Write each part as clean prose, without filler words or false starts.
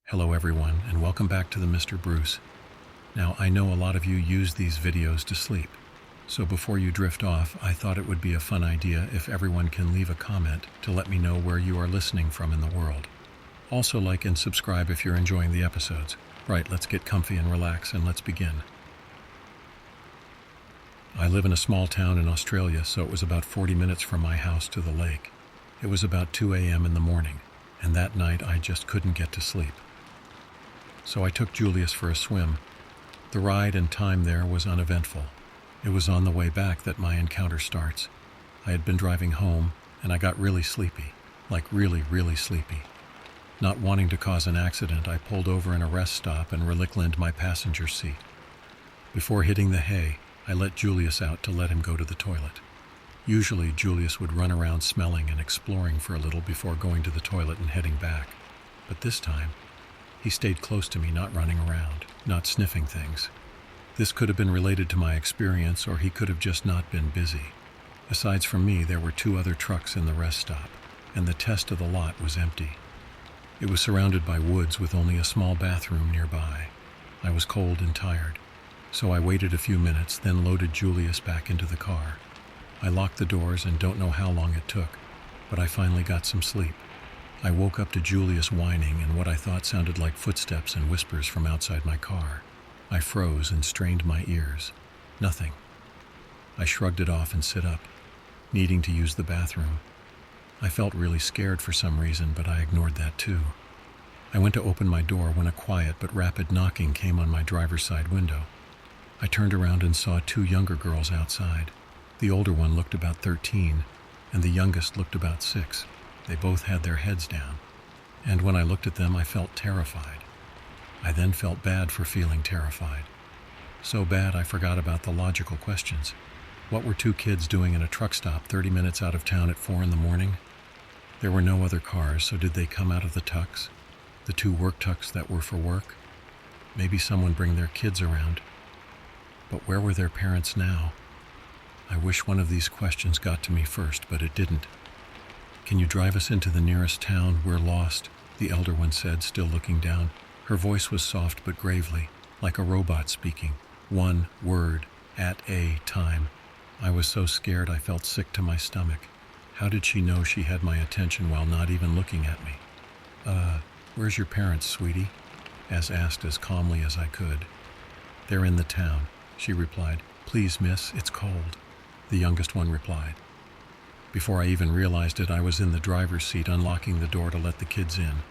Hello everyone, and welcome back to the Mr. Bruce. Now, I know a lot of you use these videos to sleep, so before you drift off, I thought it would be a fun idea if everyone can leave a comment to let me know where you are listening from in the world. Also like and subscribe if you're enjoying the episodes. Right, let's get comfy and relax and let's begin. I live in a small town in Australia, so it was about 40 minutes from my house to the lake. It was about 2 a.m. in the morning, and that night I just couldn't get to sleep. So I took Julius for a swim. The ride and time there was uneventful. It was on the way back that my encounter starts. I had been driving home, and I got really sleepy, like really sleepy. Not wanting to cause an accident, I pulled over in a rest stop and reliclined my passenger seat. Before hitting the hay, I let Julius out to let him go to the toilet. Usually, Julius would run around smelling and exploring for a little before going to the toilet and heading back. But this time, he stayed close to me, not running around, not sniffing things. This could have been related to my experience, or he could have just not been busy. Aside from me, there were 2 other trucks in the rest stop, and the rest of the lot was empty. It was surrounded by woods with only a small bathroom nearby. I was cold and tired, so I waited a few minutes, then loaded Julius back into the car. I locked the doors and don't know how long it took, but I finally got some sleep. I woke up to Julius whining and what I thought sounded like footsteps and whispers from outside my car. I froze and strained my ears. Nothing. I shrugged it off and sit up, needing to use the bathroom. I felt really scared for some reason, but I ignored that too. I went to open my door when a quiet but rapid knocking came on my driver's side window. I turned around and saw 2 younger girls outside. The older one looked about 13, and the youngest looked about 6. They both had their heads down, and when I looked at them, I felt terrified. I then felt bad for feeling terrified. So bad I forgot about the logical questions. What were 2 kids doing in a truck stop 30 minutes out of town at 4 in the morning? There were no other cars, so did they come out of the tucks? The 2 work tucks that were for work? Maybe someone bring their kids around. But where were their parents now? I wish one of these questions got to me first, but it didn't. "Can you drive us into the nearest town? We're lost," the elder one said, still looking down. Her voice was soft but gravely, like a robot speaking. 1 word, at a time. I was so scared I felt sick to my stomach. How did she know she had my attention while not even looking at me? Where's your parents, sweetie?" asked as calmly as I could. "They're in the town," she replied. "Please, miss, it's cold," the youngest one replied. Before I even realized it, I was in the driver's seat unlocking the door to let the kids in.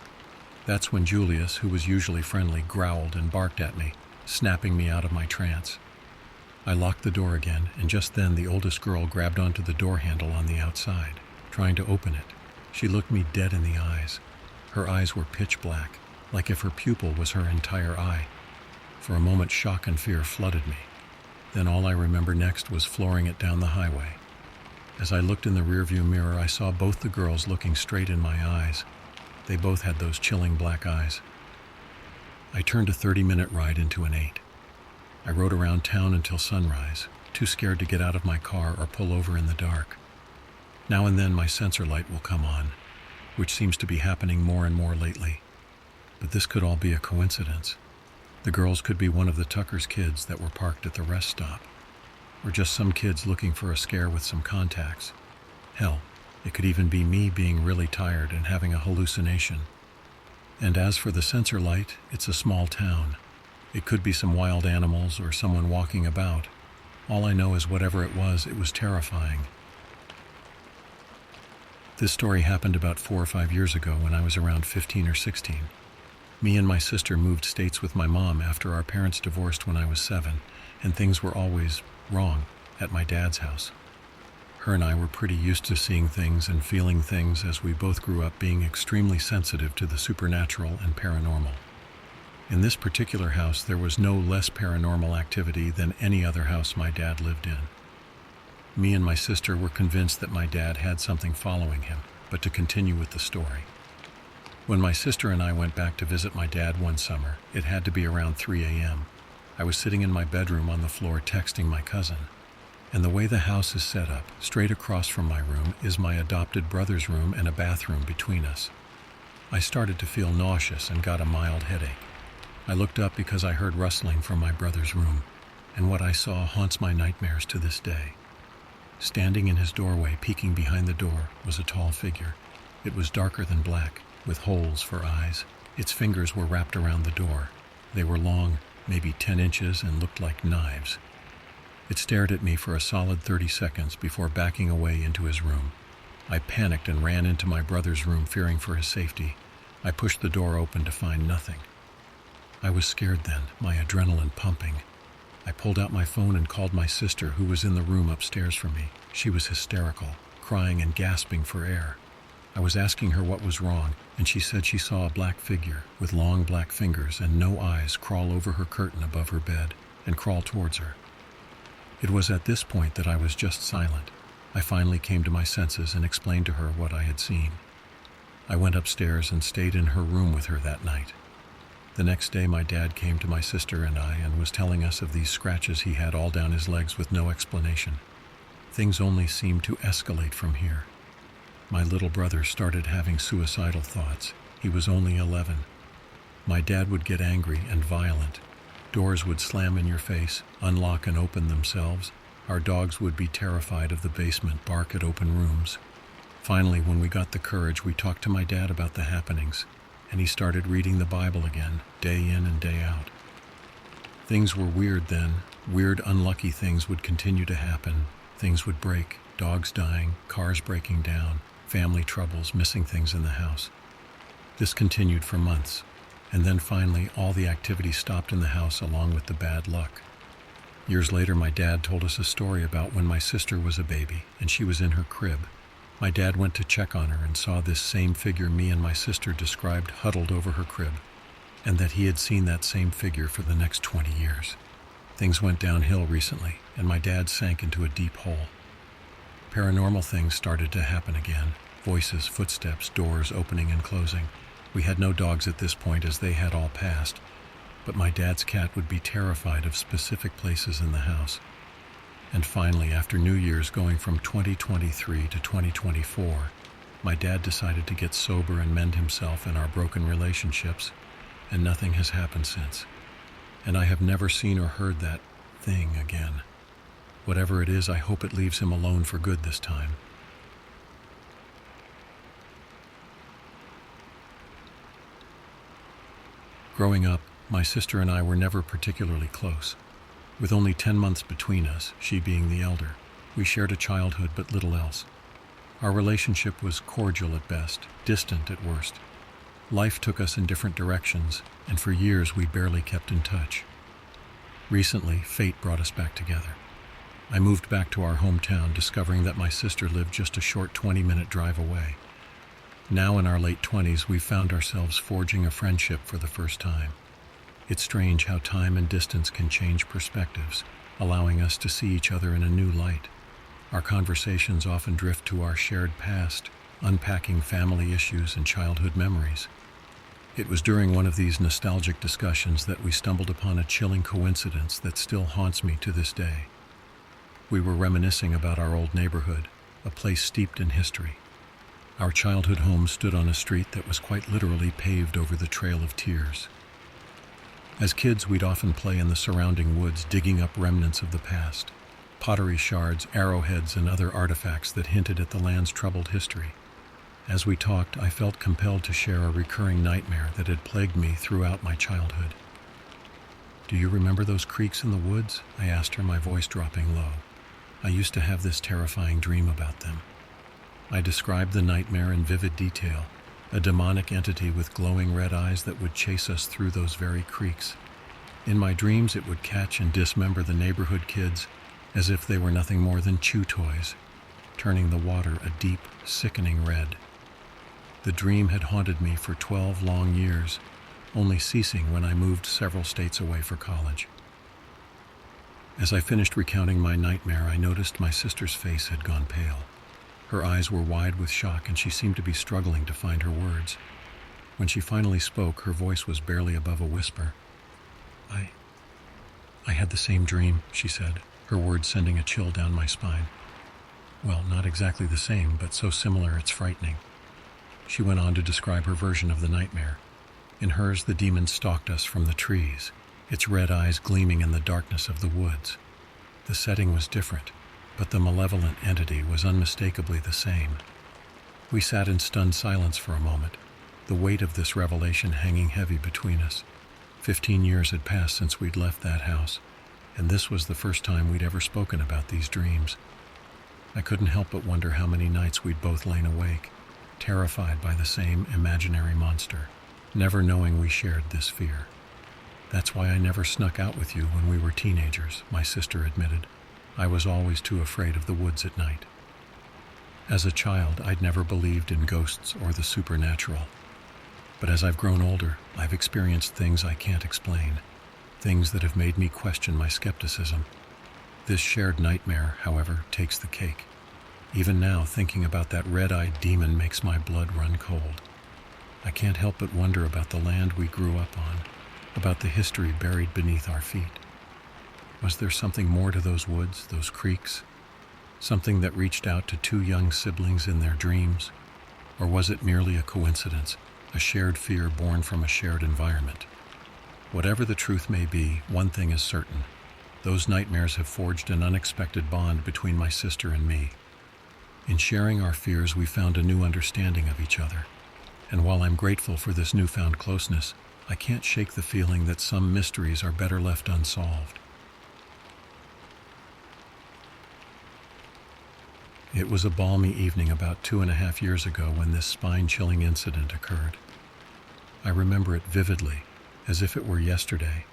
That's when Julius, who was usually friendly, growled and barked at me, snapping me out of my trance. I locked the door again, and just then the oldest girl grabbed onto the door handle on the outside, trying to open it. She looked me dead in the eyes. Her eyes were pitch black, like if her pupil was her entire eye. For a moment, shock and fear flooded me. Then all I remember next was flooring it down the highway. As I looked in the rearview mirror, I saw both the girls looking straight in my eyes. They both had those chilling black eyes. I turned a 30-minute ride into an 8. I rode around town until sunrise, too scared to get out of my car or pull over in the dark. Now and then my sensor light will come on, which seems to be happening more and more lately. But this could all be a coincidence. The girls could be one of the Tucker's kids that were parked at the rest stop, or just some kids looking for a scare with some contacts. Hell, it could even be me being really tired and having a hallucination. And as for the sensor light, it's a small town. It could be some wild animals or someone walking about. All I know is whatever it was terrifying. This story happened about 4 or 5 years ago when I was around 15 or 16. Me and my sister moved states with my mom after our parents divorced when I was 7, and things were always wrong at my dad's house. Her and I were pretty used to seeing things and feeling things, as we both grew up being extremely sensitive to the supernatural and paranormal. In this particular house, there was no less paranormal activity than any other house my dad lived in. Me and my sister were convinced that my dad had something following him, but to continue with the story. When my sister and I went back to visit my dad one summer, it had to be around 3 a.m. I was sitting in my bedroom on the floor texting my cousin. And the way the house is set up, straight across from my room, is my adopted brother's room and a bathroom between us. I started to feel nauseous and got a mild headache. I looked up because I heard rustling from my brother's room, and what I saw haunts my nightmares to this day. Standing in his doorway, peeking behind the door, was a tall figure. It was darker than black, with holes for eyes. Its fingers were wrapped around the door. They were long, maybe 10 inches, and looked like knives. It stared at me for a solid 30 seconds before backing away into his room. I panicked and ran into my brother's room, fearing for his safety. I pushed the door open to find nothing. I was scared then, my adrenaline pumping. I pulled out my phone and called my sister, who was in the room upstairs from me. She was hysterical, crying and gasping for air. I was asking her what was wrong, and she said she saw a black figure with long black fingers and no eyes crawl over her curtain above her bed and crawl towards her. It was at this point that I was just silent. I finally came to my senses and explained to her what I had seen. I went upstairs and stayed in her room with her that night. The next day, my dad came to my sister and I and was telling us of these scratches he had all down his legs with no explanation. Things only seemed to escalate from here. My little brother started having suicidal thoughts. He was only 11. My dad would get angry and violent. Doors would slam in your face, unlock and open themselves. Our dogs would be terrified of the basement, bark at open rooms. Finally, when we got the courage, we talked to my dad about the happenings, and he started reading the Bible again, day in and day out. Things were weird then. Weird, unlucky things would continue to happen. Things would break, dogs dying, cars breaking down, family troubles, missing things in the house. This continued for months, and then finally all the activity stopped in the house along with the bad luck. Years later, my dad told us a story about when my sister was a baby and she was in her crib. My dad went to check on her and saw this same figure me and my sister described huddled over her crib, and that he had seen that same figure for the next 20 years. Things went downhill recently, and my dad sank into a deep hole. Paranormal things started to happen again. Voices, footsteps, doors opening and closing. We had no dogs at this point as they had all passed, but my dad's cat would be terrified of specific places in the house. And finally, after New Year's going from 2023 to 2024, my dad decided to get sober and mend himself in our broken relationships, and nothing has happened since. And I have never seen or heard that thing again. Whatever it is, I hope it leaves him alone for good this time. Growing up, my sister and I were never particularly close. With only 10 months between us, she being the elder, we shared a childhood but little else. Our relationship was cordial at best, distant at worst. Life took us in different directions, and for years we barely kept in touch. Recently, fate brought us back together. I moved back to our hometown, discovering that my sister lived just a short 20-minute drive away. Now in our late 20s, we found ourselves forging a friendship for the first time. It's strange how time and distance can change perspectives, allowing us to see each other in a new light. Our conversations often drift to our shared past, unpacking family issues and childhood memories. It was during one of these nostalgic discussions that we stumbled upon a chilling coincidence that still haunts me to this day. We were reminiscing about our old neighborhood, a place steeped in history. Our childhood home stood on a street that was quite literally paved over the Trail of Tears. As kids, we'd often play in the surrounding woods, digging up remnants of the past, pottery shards, arrowheads, and other artifacts that hinted at the land's troubled history. As we talked, I felt compelled to share a recurring nightmare that had plagued me throughout my childhood. "Do you remember those creeks in the woods?" I asked her, my voice dropping low. I used to have this terrifying dream about them. I described the nightmare in vivid detail, a demonic entity with glowing red eyes that would chase us through those very creeks. In my dreams, it would catch and dismember the neighborhood kids as if they were nothing more than chew toys, turning the water a deep, sickening red. The dream had haunted me for 12 long years, only ceasing when I moved several states away for college. As I finished recounting my nightmare, I noticed my sister's face had gone pale. Her eyes were wide with shock, and she seemed to be struggling to find her words. When she finally spoke, her voice was barely above a whisper. I had the same dream," she said, her words sending a chill down my spine. "Well, not exactly the same, but so similar it's frightening." She went on to describe her version of the nightmare. In hers, the demon stalked us from the trees, its red eyes gleaming in the darkness of the woods. The setting was different, but the malevolent entity was unmistakably the same. We sat in stunned silence for a moment, the weight of this revelation hanging heavy between us. 15 years had passed since we'd left that house, and this was the first time we'd ever spoken about these dreams. I couldn't help but wonder how many nights we'd both lain awake, terrified by the same imaginary monster, never knowing we shared this fear. "That's why I never snuck out with you when we were teenagers," my sister admitted. "I was always too afraid of the woods at night." As a child, I'd never believed in ghosts or the supernatural. But as I've grown older, I've experienced things I can't explain, things that have made me question my skepticism. This shared nightmare, however, takes the cake. Even now, thinking about that red-eyed demon makes my blood run cold. I can't help but wonder about the land we grew up on, about the history buried beneath our feet. Was there something more to those woods, those creeks? Something that reached out to two young siblings in their dreams? Or was it merely a coincidence, a shared fear born from a shared environment? Whatever the truth may be, one thing is certain. Those nightmares have forged an unexpected bond between my sister and me. In sharing our fears, we found a new understanding of each other. And while I'm grateful for this newfound closeness, I can't shake the feeling that some mysteries are better left unsolved. It was a balmy evening about 2.5 years ago when this spine-chilling incident occurred. I remember it vividly, as if it were yesterday.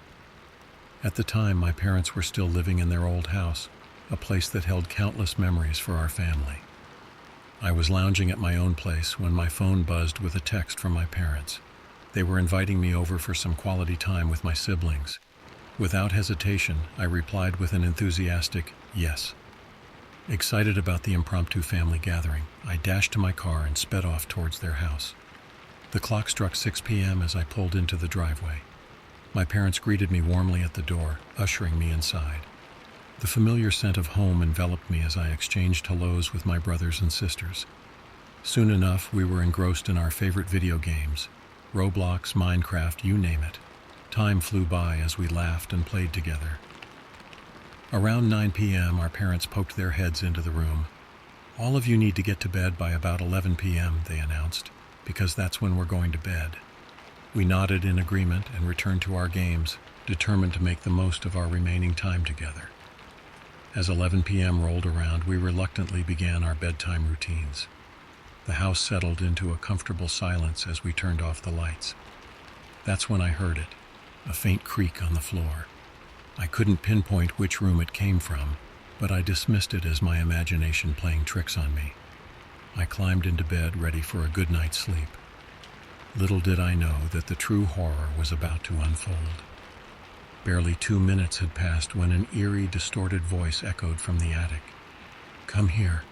At the time, my parents were still living in their old house, a place that held countless memories for our family. I was lounging at my own place when my phone buzzed with a text from my parents. They were inviting me over for some quality time with my siblings. Without hesitation, I replied with an enthusiastic yes. Excited about the impromptu family gathering, I dashed to my car and sped off towards their house. The clock struck 6 p.m. as I pulled into the driveway. My parents greeted me warmly at the door, ushering me inside. The familiar scent of home enveloped me as I exchanged hellos with my brothers and sisters. Soon enough, we were engrossed in our favorite video games, Roblox, Minecraft, you name it. Time flew by as we laughed and played together. Around 9 p.m., our parents poked their heads into the room. "All of you need to get to bed by about 11 p.m., they announced, "because that's when we're going to bed." We nodded in agreement and returned to our games, determined to make the most of our remaining time together. As 11 p.m. rolled around, we reluctantly began our bedtime routines. The house settled into a comfortable silence as we turned off the lights. That's when I heard it, a faint creak on the floor. I couldn't pinpoint which room it came from, but I dismissed it as my imagination playing tricks on me. I climbed into bed ready for a good night's sleep. Little did I know that the true horror was about to unfold. Barely 2 minutes had passed when an eerie, distorted voice echoed from the attic. "Come here."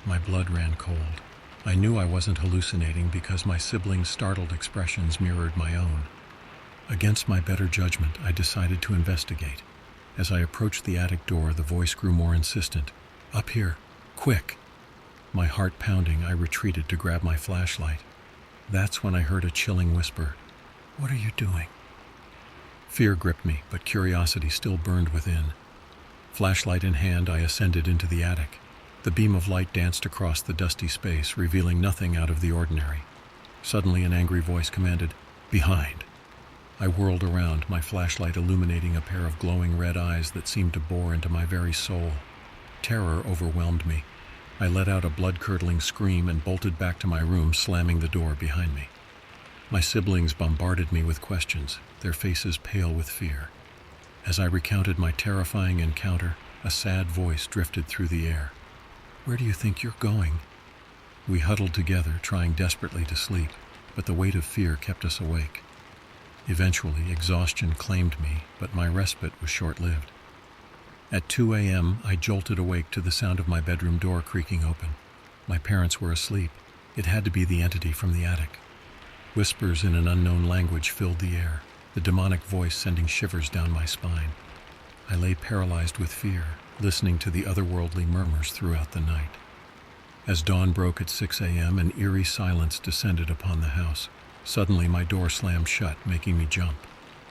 My blood ran cold. I knew I wasn't hallucinating because my siblings' startled expressions mirrored my own. Against my better judgment, I decided to investigate. As I approached the attic door, the voice grew more insistent. "Up here, quick!" My heart pounding, I retreated to grab my flashlight. That's when I heard a chilling whisper. "What are you doing?" Fear gripped me, but curiosity still burned within. Flashlight in hand, I ascended into the attic. The beam of light danced across the dusty space, revealing nothing out of the ordinary. Suddenly, an angry voice commanded, "Behind!" I whirled around, my flashlight illuminating a pair of glowing red eyes that seemed to bore into my very soul. Terror overwhelmed me. I let out a blood-curdling scream and bolted back to my room, slamming the door behind me. My siblings bombarded me with questions, their faces pale with fear. As I recounted my terrifying encounter, a sad voice drifted through the air. "Where do you think you're going?" We huddled together, trying desperately to sleep, but the weight of fear kept us awake. Eventually, exhaustion claimed me, but my respite was short-lived. At 2 a.m., I jolted awake to the sound of my bedroom door creaking open. My parents were asleep. It had to be the entity from the attic. Whispers in an unknown language filled the air, the demonic voice sending shivers down my spine. I lay paralyzed with fear, listening to the otherworldly murmurs throughout the night. As dawn broke at 6 a.m., an eerie silence descended upon the house. Suddenly, my door slammed shut, making me jump.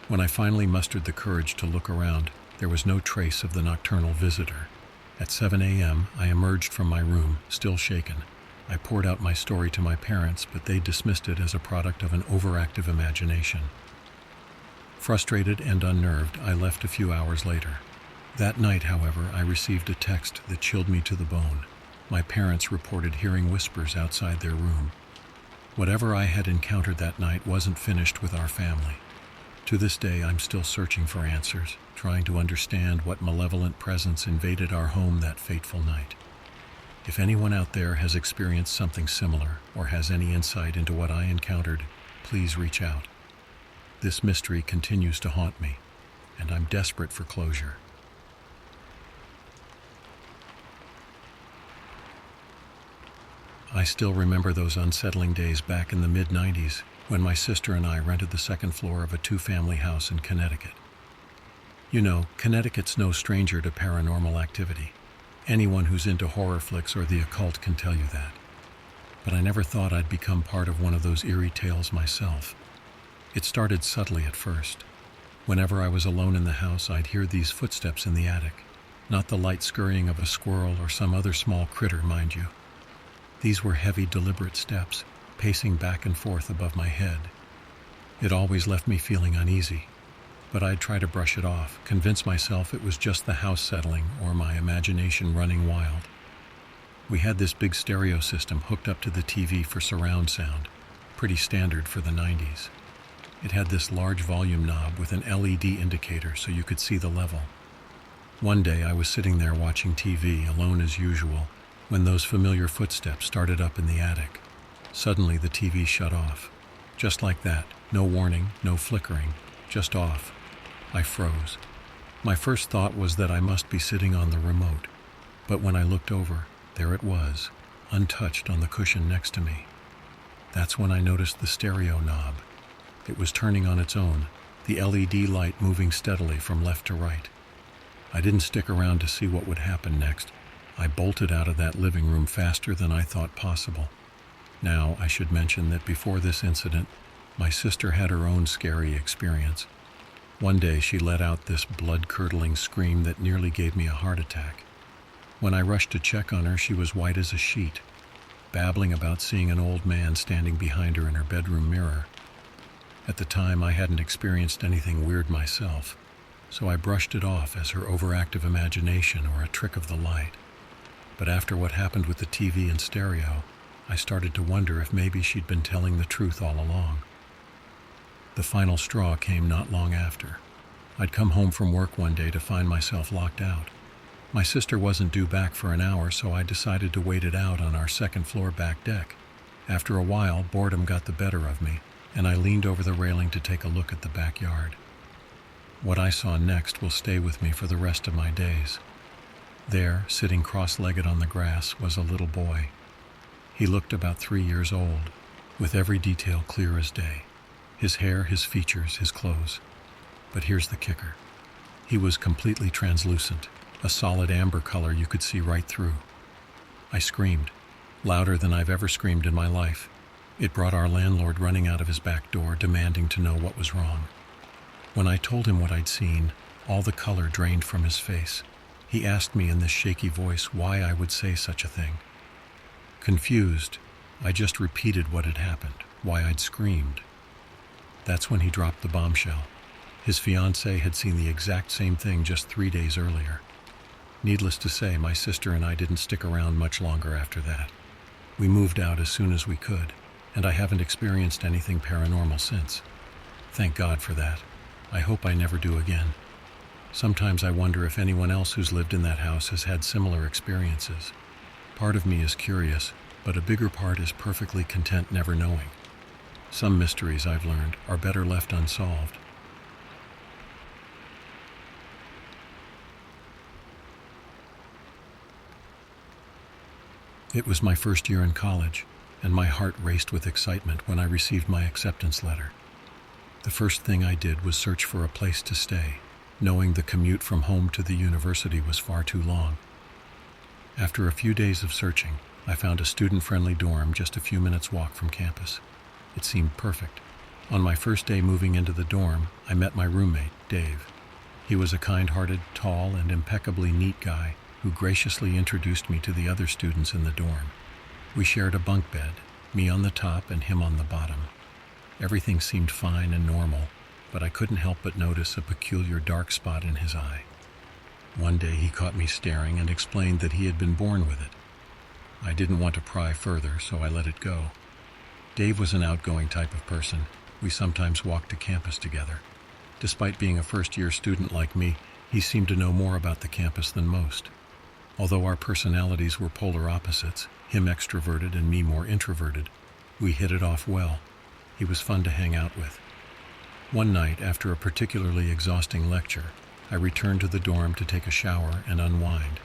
When I finally mustered the courage to look around, there was no trace of the nocturnal visitor. At 7 a.m., I emerged from my room, still shaken. I poured out my story to my parents, but they dismissed it as a product of an overactive imagination. Frustrated and unnerved, I left a few hours later. That night, however, I received a text that chilled me to the bone. My parents reported hearing whispers outside their room. Whatever I had encountered that night wasn't finished with our family. To this day, I'm still searching for answers, trying to understand what malevolent presence invaded our home that fateful night. If anyone out there has experienced something similar or has any insight into what I encountered, please reach out. This mystery continues to haunt me, and I'm desperate for closure. I still remember those unsettling days back in the mid-90s when my sister and I rented the second floor of a two-family house in Connecticut. You know, Connecticut's no stranger to paranormal activity. Anyone who's into horror flicks or the occult can tell you that. But I never thought I'd become part of one of those eerie tales myself. It started subtly at first. Whenever I was alone in the house, I'd hear these footsteps in the attic. Not the light scurrying of a squirrel or some other small critter, mind you. These were heavy, deliberate steps, pacing back and forth above my head. It always left me feeling uneasy, but I'd try to brush it off, convince myself it was just the house settling or my imagination running wild. We had this big stereo system hooked up to the TV for surround sound, pretty standard for the 90s. It had this large volume knob with an LED indicator so you could see the level. One day I was sitting there watching TV, alone as usual, when those familiar footsteps started up in the attic. Suddenly the TV shut off. Just like that, no warning, no flickering, just off. I froze. My first thought was that I must be sitting on the remote, but when I looked over, there it was, untouched on the cushion next to me. That's when I noticed the stereo knob. It was turning on its own, the LED light moving steadily from left to right. I didn't stick around to see what would happen next. I bolted out of that living room faster than I thought possible. Now, I should mention that before this incident, my sister had her own scary experience. One day, she let out this blood-curdling scream that nearly gave me a heart attack. When I rushed to check on her, she was white as a sheet, babbling about seeing an old man standing behind her in her bedroom mirror. At the time, I hadn't experienced anything weird myself, so I brushed it off as her overactive imagination or a trick of the light. But after what happened with the TV and stereo, I started to wonder if maybe she'd been telling the truth all along. The final straw came not long after. I'd come home from work one day to find myself locked out. My sister wasn't due back for an hour, so I decided to wait it out on our second floor back deck. After a while, boredom got the better of me, and I leaned over the railing to take a look at the backyard. What I saw next will stay with me for the rest of my days. There, sitting cross-legged on the grass, was a little boy. He looked about 3 years old, with every detail clear as day. His hair, his features, his clothes. But here's the kicker. He was completely translucent, a solid amber color you could see right through. I screamed, louder than I've ever screamed in my life. It brought our landlord running out of his back door, demanding to know what was wrong. When I told him what I'd seen, all the color drained from his face. He asked me in this shaky voice why I would say such a thing. Confused, I just repeated what had happened, why I'd screamed. That's when he dropped the bombshell. His fiancée had seen the exact same thing just 3 days earlier. Needless to say, my sister and I didn't stick around much longer after that. We moved out as soon as we could, and I haven't experienced anything paranormal since. Thank God for that. I hope I never do again. Sometimes I wonder if anyone else who's lived in that house has had similar experiences. Part of me is curious, but a bigger part is perfectly content never knowing. Some mysteries, I've learned, are better left unsolved. It was my first year in college, and my heart raced with excitement when I received my acceptance letter. The first thing I did was search for a place to stay, knowing the commute from home to the university was far too long. After a few days of searching, I found a student-friendly dorm just a few minutes' walk from campus. It seemed perfect. On my first day moving into the dorm, I met my roommate, Dave. He was a kind-hearted, tall, and impeccably neat guy who graciously introduced me to the other students in the dorm. We shared a bunk bed, me on the top and him on the bottom. Everything seemed fine and normal, but I couldn't help but notice a peculiar dark spot in his eye. One day he caught me staring and explained that he had been born with it. I didn't want to pry further, so I let it go. Dave was an outgoing type of person. We sometimes walked to campus together. Despite being a first-year student like me, he seemed to know more about the campus than most. Although our personalities were polar opposites, him extroverted and me more introverted, we hit it off well. He was fun to hang out with. One night, after a particularly exhausting lecture, I returned to the dorm to take a shower and unwind.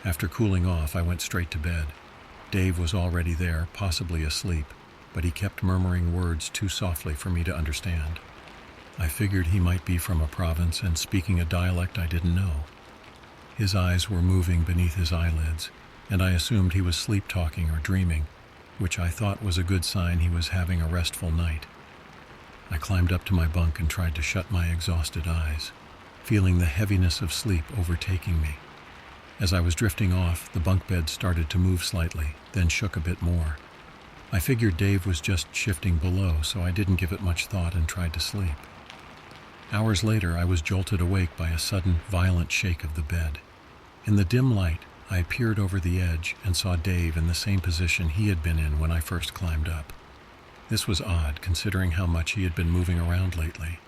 After cooling off, I went straight to bed. Dave was already there, possibly asleep, but he kept murmuring words too softly for me to understand. I figured he might be from a province and speaking a dialect I didn't know. His eyes were moving beneath his eyelids, and I assumed he was sleep-talking or dreaming, which I thought was a good sign he was having a restful night. I climbed up to my bunk and tried to shut my exhausted eyes, feeling the heaviness of sleep overtaking me. As I was drifting off, the bunk bed started to move slightly, then shook a bit more. I figured Dave was just shifting below, so I didn't give it much thought and tried to sleep. Hours later, I was jolted awake by a sudden, violent shake of the bed. In the dim light, I peered over the edge and saw Dave in the same position he had been in when I first climbed up. This was odd, considering how much he had been moving around lately.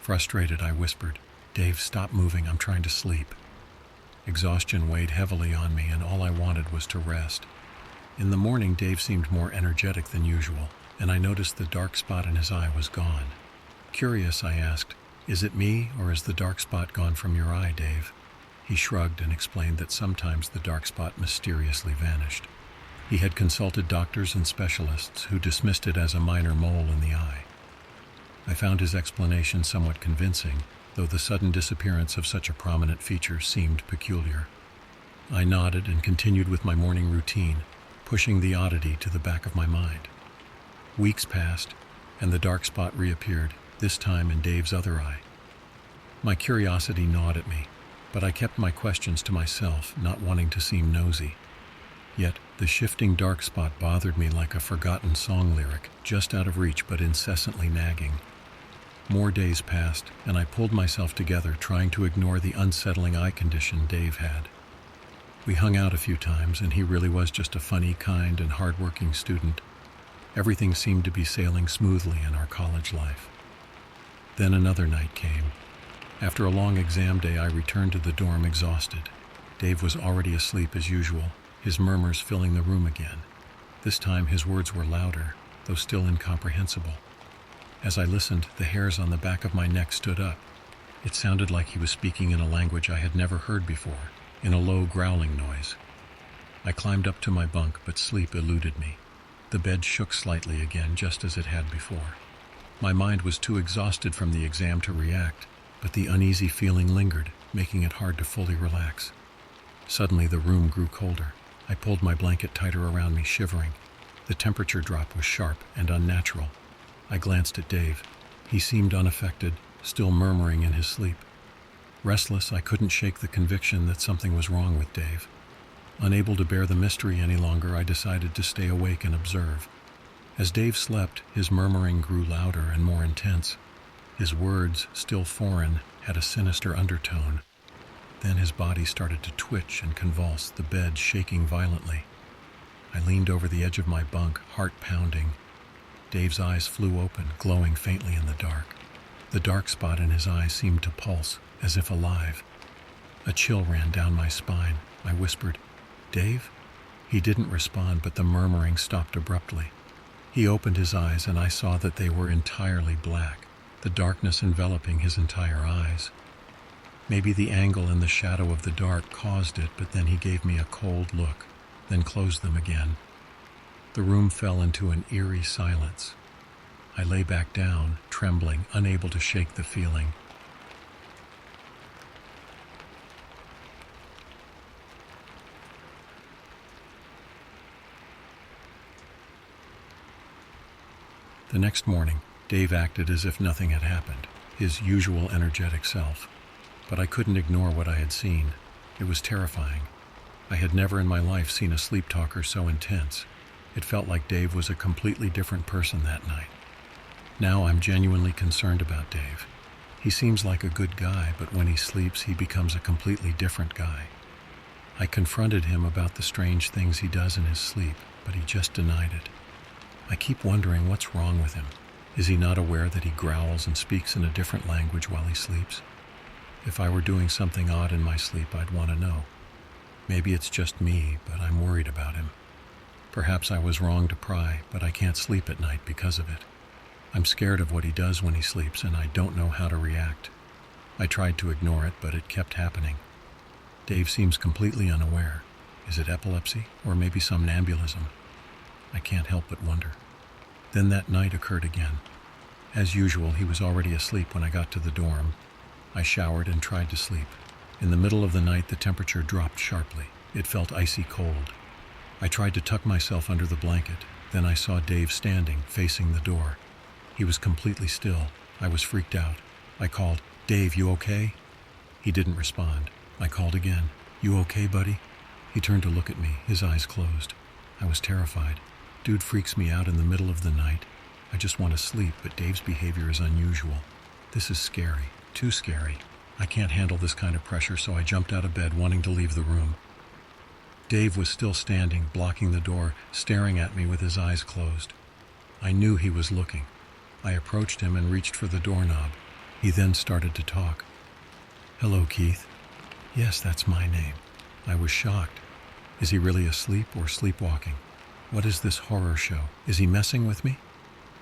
Frustrated, I whispered, "Dave, stop moving, I'm trying to sleep." Exhaustion weighed heavily on me, and all I wanted was to rest. In the morning, Dave seemed more energetic than usual, and I noticed the dark spot in his eye was gone. Curious, I asked, "Is it me, or is the dark spot gone from your eye, Dave?" He shrugged and explained that sometimes the dark spot mysteriously vanished. He had consulted doctors and specialists who dismissed it as a minor mole in the eye. I found his explanation somewhat convincing, though the sudden disappearance of such a prominent feature seemed peculiar. I nodded and continued with my morning routine, pushing the oddity to the back of my mind. Weeks passed, and the dark spot reappeared, this time in Dave's other eye. My curiosity gnawed at me, but I kept my questions to myself, not wanting to seem nosy. Yet, the shifting dark spot bothered me like a forgotten song lyric, just out of reach but incessantly nagging. More days passed, and I pulled myself together, trying to ignore the unsettling eye condition Dave had. We hung out a few times, and he really was just a funny, kind, and hard-working student. Everything seemed to be sailing smoothly in our college life. Then another night came. After a long exam day, I returned to the dorm exhausted. Dave was already asleep as usual, his murmurs filling the room again. This time his words were louder, though still incomprehensible. As I listened, the hairs on the back of my neck stood up. It sounded like he was speaking in a language I had never heard before, in a low growling noise. I climbed up to my bunk, but sleep eluded me. The bed shook slightly again, just as it had before. My mind was too exhausted from the exam to react, but the uneasy feeling lingered, making it hard to fully relax. Suddenly the room grew colder. I pulled my blanket tighter around me, shivering. The temperature drop was sharp and unnatural. I glanced at Dave. He seemed unaffected, still murmuring in his sleep. Restless, I couldn't shake the conviction that something was wrong with Dave. Unable to bear the mystery any longer, I decided to stay awake and observe. As Dave slept, his murmuring grew louder and more intense. His words, still foreign, had a sinister undertone. Then his body started to twitch and convulse, the bed shaking violently. I leaned over the edge of my bunk, heart pounding. Dave's eyes flew open, glowing faintly in the dark. The dark spot in his eye seemed to pulse, as if alive. A chill ran down my spine. I whispered, "Dave?" He didn't respond, but the murmuring stopped abruptly. He opened his eyes, and I saw that they were entirely black, the darkness enveloping his entire eyes. Maybe the angle and the shadow of the dark caused it, but then he gave me a cold look, then closed them again. The room fell into an eerie silence. I lay back down, trembling, unable to shake the feeling. The next morning, Dave acted as if nothing had happened, his usual energetic self. But I couldn't ignore what I had seen. It was terrifying. I had never in my life seen a sleep talker so intense. It felt like Dave was a completely different person that night. Now I'm genuinely concerned about Dave. He seems like a good guy, but when he sleeps, he becomes a completely different guy. I confronted him about the strange things he does in his sleep, but he just denied it. I keep wondering what's wrong with him. Is he not aware that he growls and speaks in a different language while he sleeps? If I were doing something odd in my sleep, I'd want to know. Maybe it's just me, but I'm worried about him. Perhaps I was wrong to pry, but I can't sleep at night because of it. I'm scared of what he does when he sleeps, and I don't know how to react. I tried to ignore it, but it kept happening. Dave seems completely unaware. Is it epilepsy, or maybe somnambulism? I can't help but wonder. Then that night occurred again. As usual, he was already asleep when I got to the dorm. I showered and tried to sleep. In the middle of the night, the temperature dropped sharply. It felt icy cold. I tried to tuck myself under the blanket. Then I saw Dave standing, facing the door. He was completely still. I was freaked out. I called, "Dave, you okay?" He didn't respond. I called again. "You okay, buddy?" He turned to look at me, his eyes closed. I was terrified. Dude freaks me out in the middle of the night. I just want to sleep, but Dave's behavior is unusual. This is scary. Too scary. I can't handle this kind of pressure, so I jumped out of bed, wanting to leave the room. Dave was still standing, blocking the door, staring at me with his eyes closed. I knew he was looking. I approached him and reached for the doorknob. He then started to talk. "Hello, Keith." "Yes, that's my name." I was shocked. Is he really asleep or sleepwalking? What is this horror show? Is he messing with me?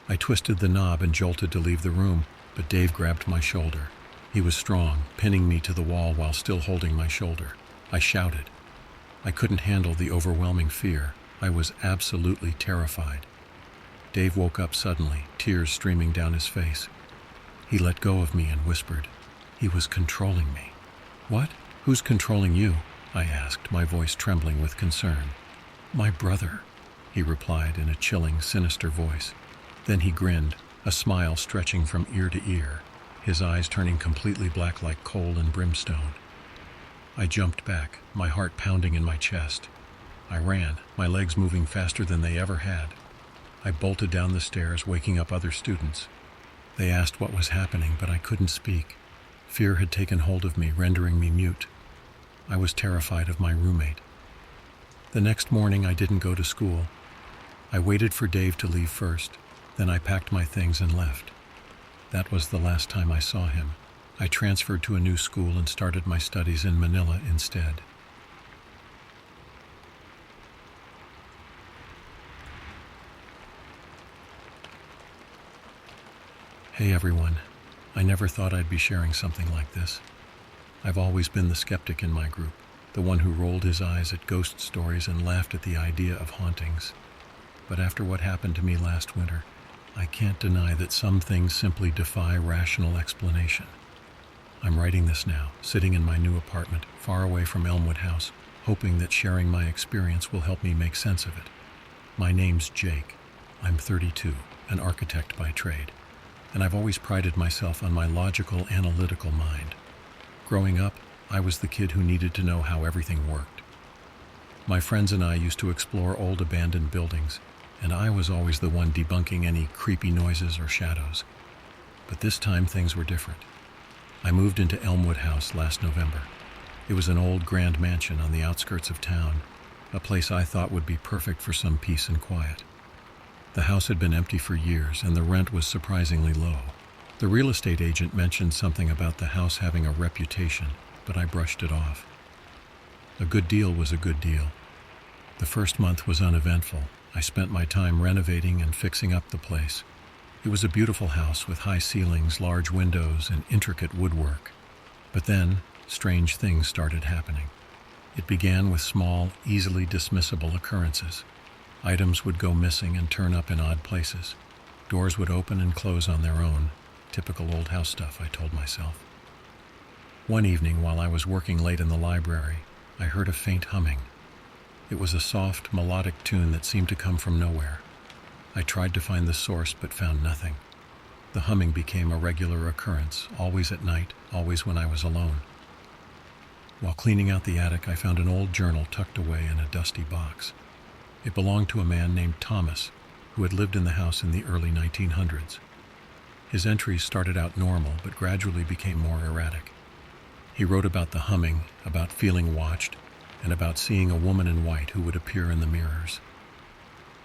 I twisted the knob and jolted to leave the room, but Dave grabbed my shoulder. He was strong, pinning me to the wall while still holding my shoulder. I shouted. I couldn't handle the overwhelming fear. I was absolutely terrified. Dave woke up suddenly, tears streaming down his face. He let go of me and whispered. He was controlling me. "What? Who's controlling you?" I asked, my voice trembling with concern. "My brother," he replied in a chilling, sinister voice. Then he grinned, a smile stretching from ear to ear, his eyes turning completely black like coal and brimstone. I jumped back, my heart pounding in my chest. I ran, my legs moving faster than they ever had. I bolted down the stairs, waking up other students. They asked what was happening, but I couldn't speak. Fear had taken hold of me, rendering me mute. I was terrified of my roommate. The next morning, I didn't go to school. I waited for Dave to leave first. Then I packed my things and left. That was the last time I saw him. I transferred to a new school and started my studies in Manila instead. Hey everyone. I never thought I'd be sharing something like this. I've always been the skeptic in my group, the one who rolled his eyes at ghost stories and laughed at the idea of hauntings. But after what happened to me last winter, I can't deny that some things simply defy rational explanation. I'm writing this now, sitting in my new apartment, far away from Elmwood House, hoping that sharing my experience will help me make sense of it. My name's Jake. I'm 32, an architect by trade, and I've always prided myself on my logical, analytical mind. Growing up, I was the kid who needed to know how everything worked. My friends and I used to explore old abandoned buildings, and I was always the one debunking any creepy noises or shadows. But this time things were different. I moved into Elmwood House last November. It was an old grand mansion on the outskirts of town, a place I thought would be perfect for some peace and quiet. The house had been empty for years, and the rent was surprisingly low. The real estate agent mentioned something about the house having a reputation, but I brushed it off. A good deal was a good deal. The first month was uneventful. I spent my time renovating and fixing up the place. It was a beautiful house with high ceilings, large windows, and intricate woodwork. But then, strange things started happening. It began with small, easily dismissible occurrences. Items would go missing and turn up in odd places. Doors would open and close on their own. Typical old house stuff, I told myself. One evening, while I was working late in the library, I heard a faint humming. It was a soft, melodic tune that seemed to come from nowhere. I tried to find the source but found nothing. The humming became a regular occurrence, always at night, always when I was alone. While cleaning out the attic, I found an old journal tucked away in a dusty box. It belonged to a man named Thomas, who had lived in the house in the early 1900s. His entries started out normal but gradually became more erratic. He wrote about the humming, about feeling watched, and about seeing a woman in white who would appear in the mirrors.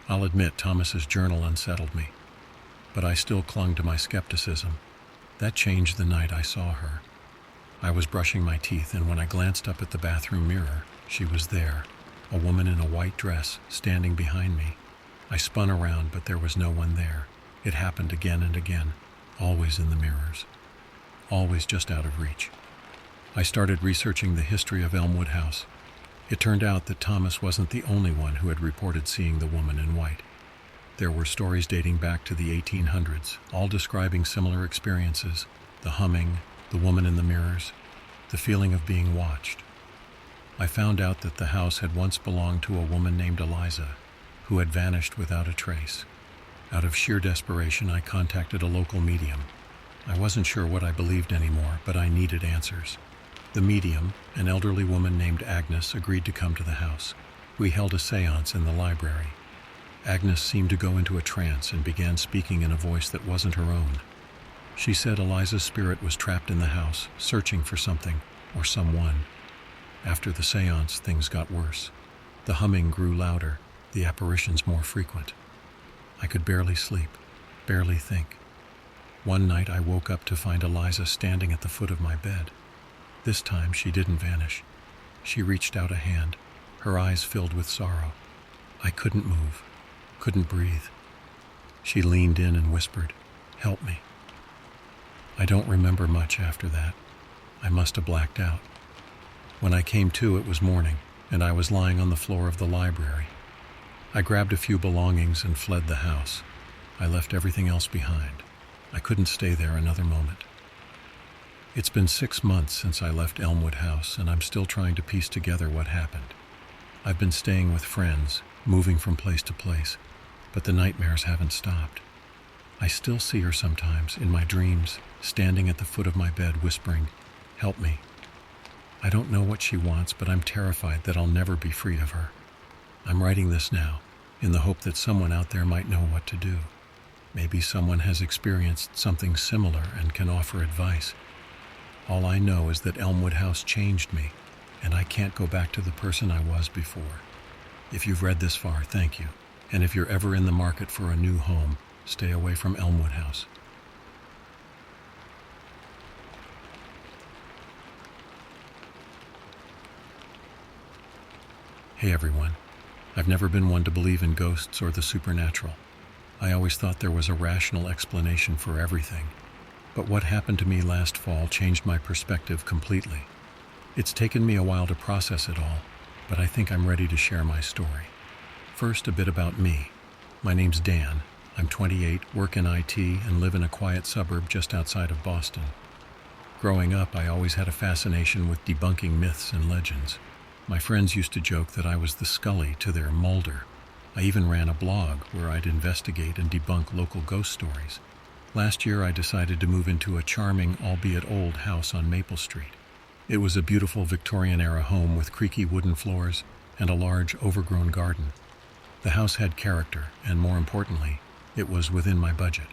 I'll admit Thomas's journal unsettled me, but I still clung to my skepticism. That changed the night I saw her. I was brushing my teeth, and when I glanced up at the bathroom mirror, she was there, a woman in a white dress, standing behind me. I spun around, but there was no one there. It happened again and again, always in the mirrors, always just out of reach. I started researching the history of Elmwood House. It turned out that Thomas wasn't the only one who had reported seeing the woman in white. There were stories dating back to the 1800s, all describing similar experiences: the humming, the woman in the mirrors, the feeling of being watched. I found out that the house had once belonged to a woman named Eliza, who had vanished without a trace. Out of sheer desperation, I contacted a local medium. I wasn't sure what I believed anymore, but I needed answers. The medium, an elderly woman named Agnes, agreed to come to the house. We held a seance in the library. Agnes seemed to go into a trance and began speaking in a voice that wasn't her own. She said Eliza's spirit was trapped in the house, searching for something or someone. After the seance, things got worse. The humming grew louder, the apparitions more frequent. I could barely sleep, barely think. One night I woke up to find Eliza standing at the foot of my bed. This time she didn't vanish. She reached out a hand, her eyes filled with sorrow. I couldn't move, couldn't breathe. She leaned in and whispered, "Help me." I don't remember much after that. I must have blacked out. When I came to, it was morning, and I was lying on the floor of the library. I grabbed a few belongings and fled the house. I left everything else behind. I couldn't stay there another moment. It's been 6 months since I left Elmwood House, and I'm still trying to piece together what happened. I've been staying with friends, moving from place to place, but the nightmares haven't stopped. I still see her sometimes, in my dreams, standing at the foot of my bed whispering, "Help me." I don't know what she wants, but I'm terrified that I'll never be free of her. I'm writing this now, in the hope that someone out there might know what to do. Maybe someone has experienced something similar and can offer advice. All I know is that Elmwood House changed me, and I can't go back to the person I was before. If you've read this far, thank you. And if you're ever in the market for a new home, stay away from Elmwood House. Hey everyone. I've never been one to believe in ghosts or the supernatural. I always thought there was a rational explanation for everything. But what happened to me last fall changed my perspective completely. It's taken me a while to process it all, but I think I'm ready to share my story. First, a bit about me. My name's Dan. I'm 28, work in IT, and live in a quiet suburb just outside of Boston. Growing up, I always had a fascination with debunking myths and legends. My friends used to joke that I was the Scully to their Mulder. I even ran a blog where I'd investigate and debunk local ghost stories. Last year, I decided to move into a charming, albeit old, house on Maple Street. It was a beautiful Victorian-era home with creaky wooden floors and a large, overgrown garden. The house had character, and more importantly, it was within my budget.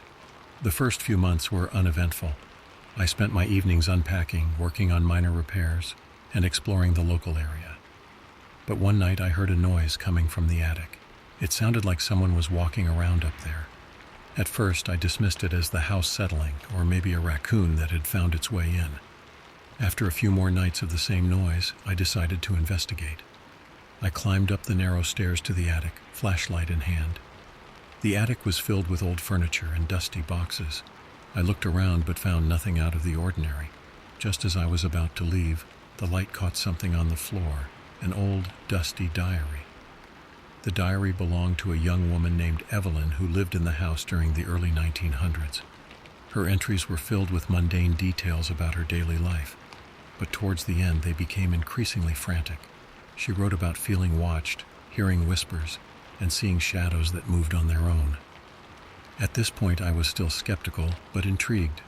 The first few months were uneventful. I spent my evenings unpacking, working on minor repairs, and exploring the local area. But one night I heard a noise coming from the attic. It sounded like someone was walking around up there. At first, I dismissed it as the house settling, or maybe a raccoon that had found its way in. After a few more nights of the same noise, I decided to investigate. I climbed up the narrow stairs to the attic, flashlight in hand. The attic was filled with old furniture and dusty boxes. I looked around but found nothing out of the ordinary. Just as I was about to leave, the light caught something on the floor, an old, dusty diary. The diary belonged to a young woman named Evelyn who lived in the house during the early 1900s. Her entries were filled with mundane details about her daily life, but towards the end they became increasingly frantic. She wrote about feeling watched, hearing whispers, and seeing shadows that moved on their own. At this point, I was still skeptical, but intrigued.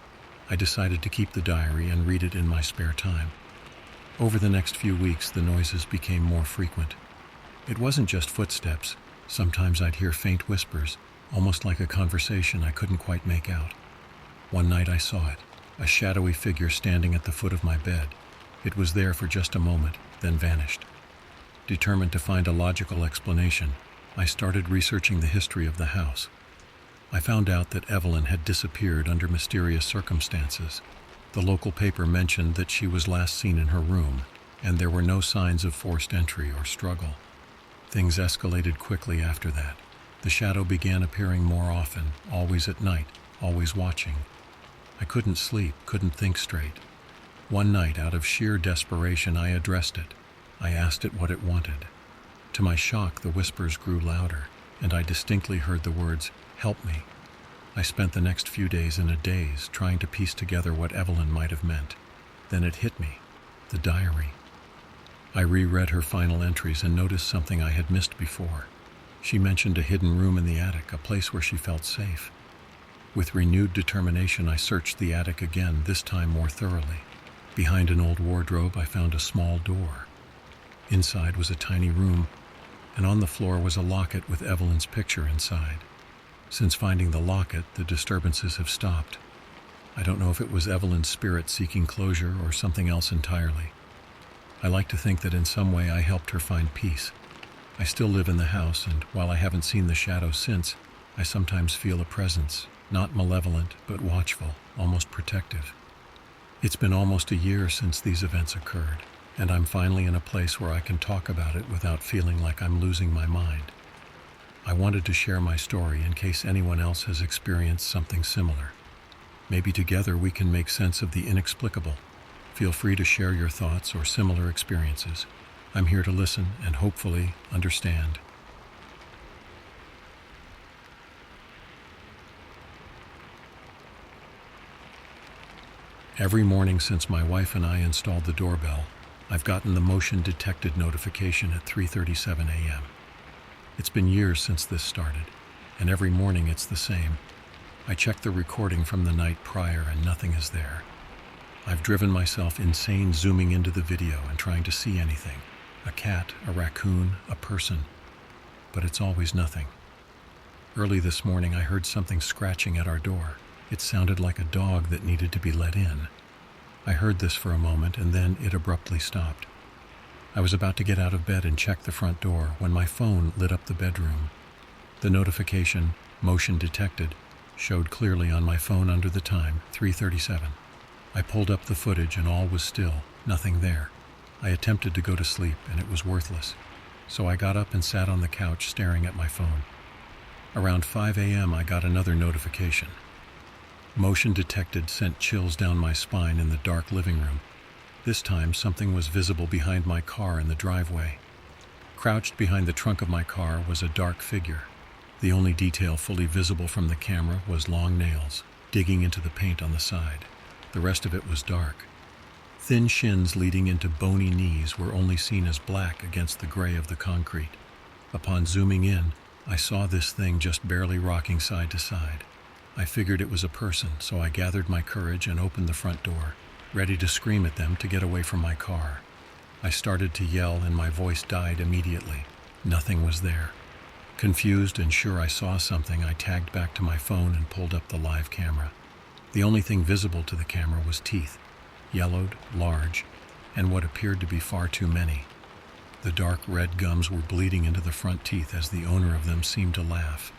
I decided to keep the diary and read it in my spare time. Over the next few weeks, the noises became more frequent. It wasn't just footsteps. Sometimes I'd hear faint whispers, almost like a conversation I couldn't quite make out. One night I saw it, a shadowy figure standing at the foot of my bed. It was there for just a moment, then vanished. Determined to find a logical explanation, I started researching the history of the house. I found out that Evelyn had disappeared under mysterious circumstances. The local paper mentioned that she was last seen in her room, and there were no signs of forced entry or struggle. Things escalated quickly after that. The shadow began appearing more often, always at night, always watching. I couldn't sleep, couldn't think straight. One night, out of sheer desperation, I addressed it. I asked it what it wanted. To my shock, the whispers grew louder, and I distinctly heard the words, "Help me." I spent the next few days in a daze, trying to piece together what Evelyn might have meant. Then it hit me, the diary. I reread her final entries and noticed something I had missed before. She mentioned a hidden room in the attic, a place where she felt safe. With renewed determination, I searched the attic again, this time more thoroughly. Behind an old wardrobe, I found a small door. Inside was a tiny room, and on the floor was a locket with Evelyn's picture inside. Since finding the locket, the disturbances have stopped. I don't know if it was Evelyn's spirit seeking closure or something else entirely. I like to think that in some way I helped her find peace. I still live in the house, and while I haven't seen the shadow since, I sometimes feel a presence, not malevolent, but watchful, almost protective. It's been almost a year since these events occurred, and I'm finally in a place where I can talk about it without feeling like I'm losing my mind. I wanted to share my story in case anyone else has experienced something similar. Maybe together we can make sense of the inexplicable. Feel free to share your thoughts or similar experiences. I'm here to listen and hopefully understand. Every morning since my wife and I installed the doorbell, I've gotten the motion-detected notification at 3:37 a.m. It's been years since this started, and every morning it's the same. I check the recording from the night prior and nothing is there. I've driven myself insane zooming into the video and trying to see anything. A cat, a raccoon, a person. But it's always nothing. Early this morning I heard something scratching at our door. It sounded like a dog that needed to be let in. I heard this for a moment and then it abruptly stopped. I was about to get out of bed and check the front door when my phone lit up the bedroom. The notification, motion detected, showed clearly on my phone under the time, 3:37. I pulled up the footage and all was still, nothing there. I attempted to go to sleep and it was worthless. So I got up and sat on the couch staring at my phone. Around 5 a.m. I got another notification. Motion detected sent chills down my spine in the dark living room. This time something was visible behind my car in the driveway. Crouched behind the trunk of my car was a dark figure. The only detail fully visible from the camera was long nails, digging into the paint on the side. The rest of it was dark. Thin shins leading into bony knees were only seen as black against the gray of the concrete. Upon zooming in, I saw this thing just barely rocking side to side. I figured it was a person, so I gathered my courage and opened the front door, ready to scream at them to get away from my car. I started to yell and my voice died immediately. Nothing was there. Confused and sure I saw something, I tagged back to my phone and pulled up the live camera. The only thing visible to the camera was teeth, yellowed, large, and what appeared to be far too many. The dark red gums were bleeding into the front teeth as the owner of them seemed to laugh.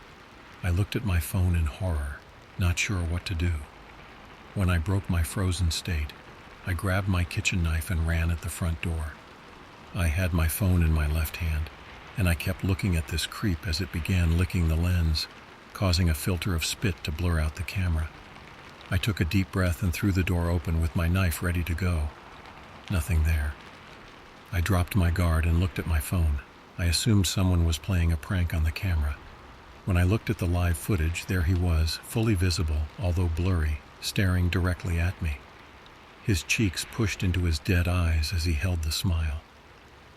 I looked at my phone in horror, not sure what to do. When I broke my frozen state, I grabbed my kitchen knife and ran at the front door. I had my phone in my left hand, and I kept looking at this creep as it began licking the lens, causing a filter of spit to blur out the camera. I took a deep breath and threw the door open with my knife ready to go. Nothing there. I dropped my guard and looked at my phone. I assumed someone was playing a prank on the camera. When I looked at the live footage, there he was, fully visible, although blurry, staring directly at me. His cheeks pushed into his dead eyes as he held the smile.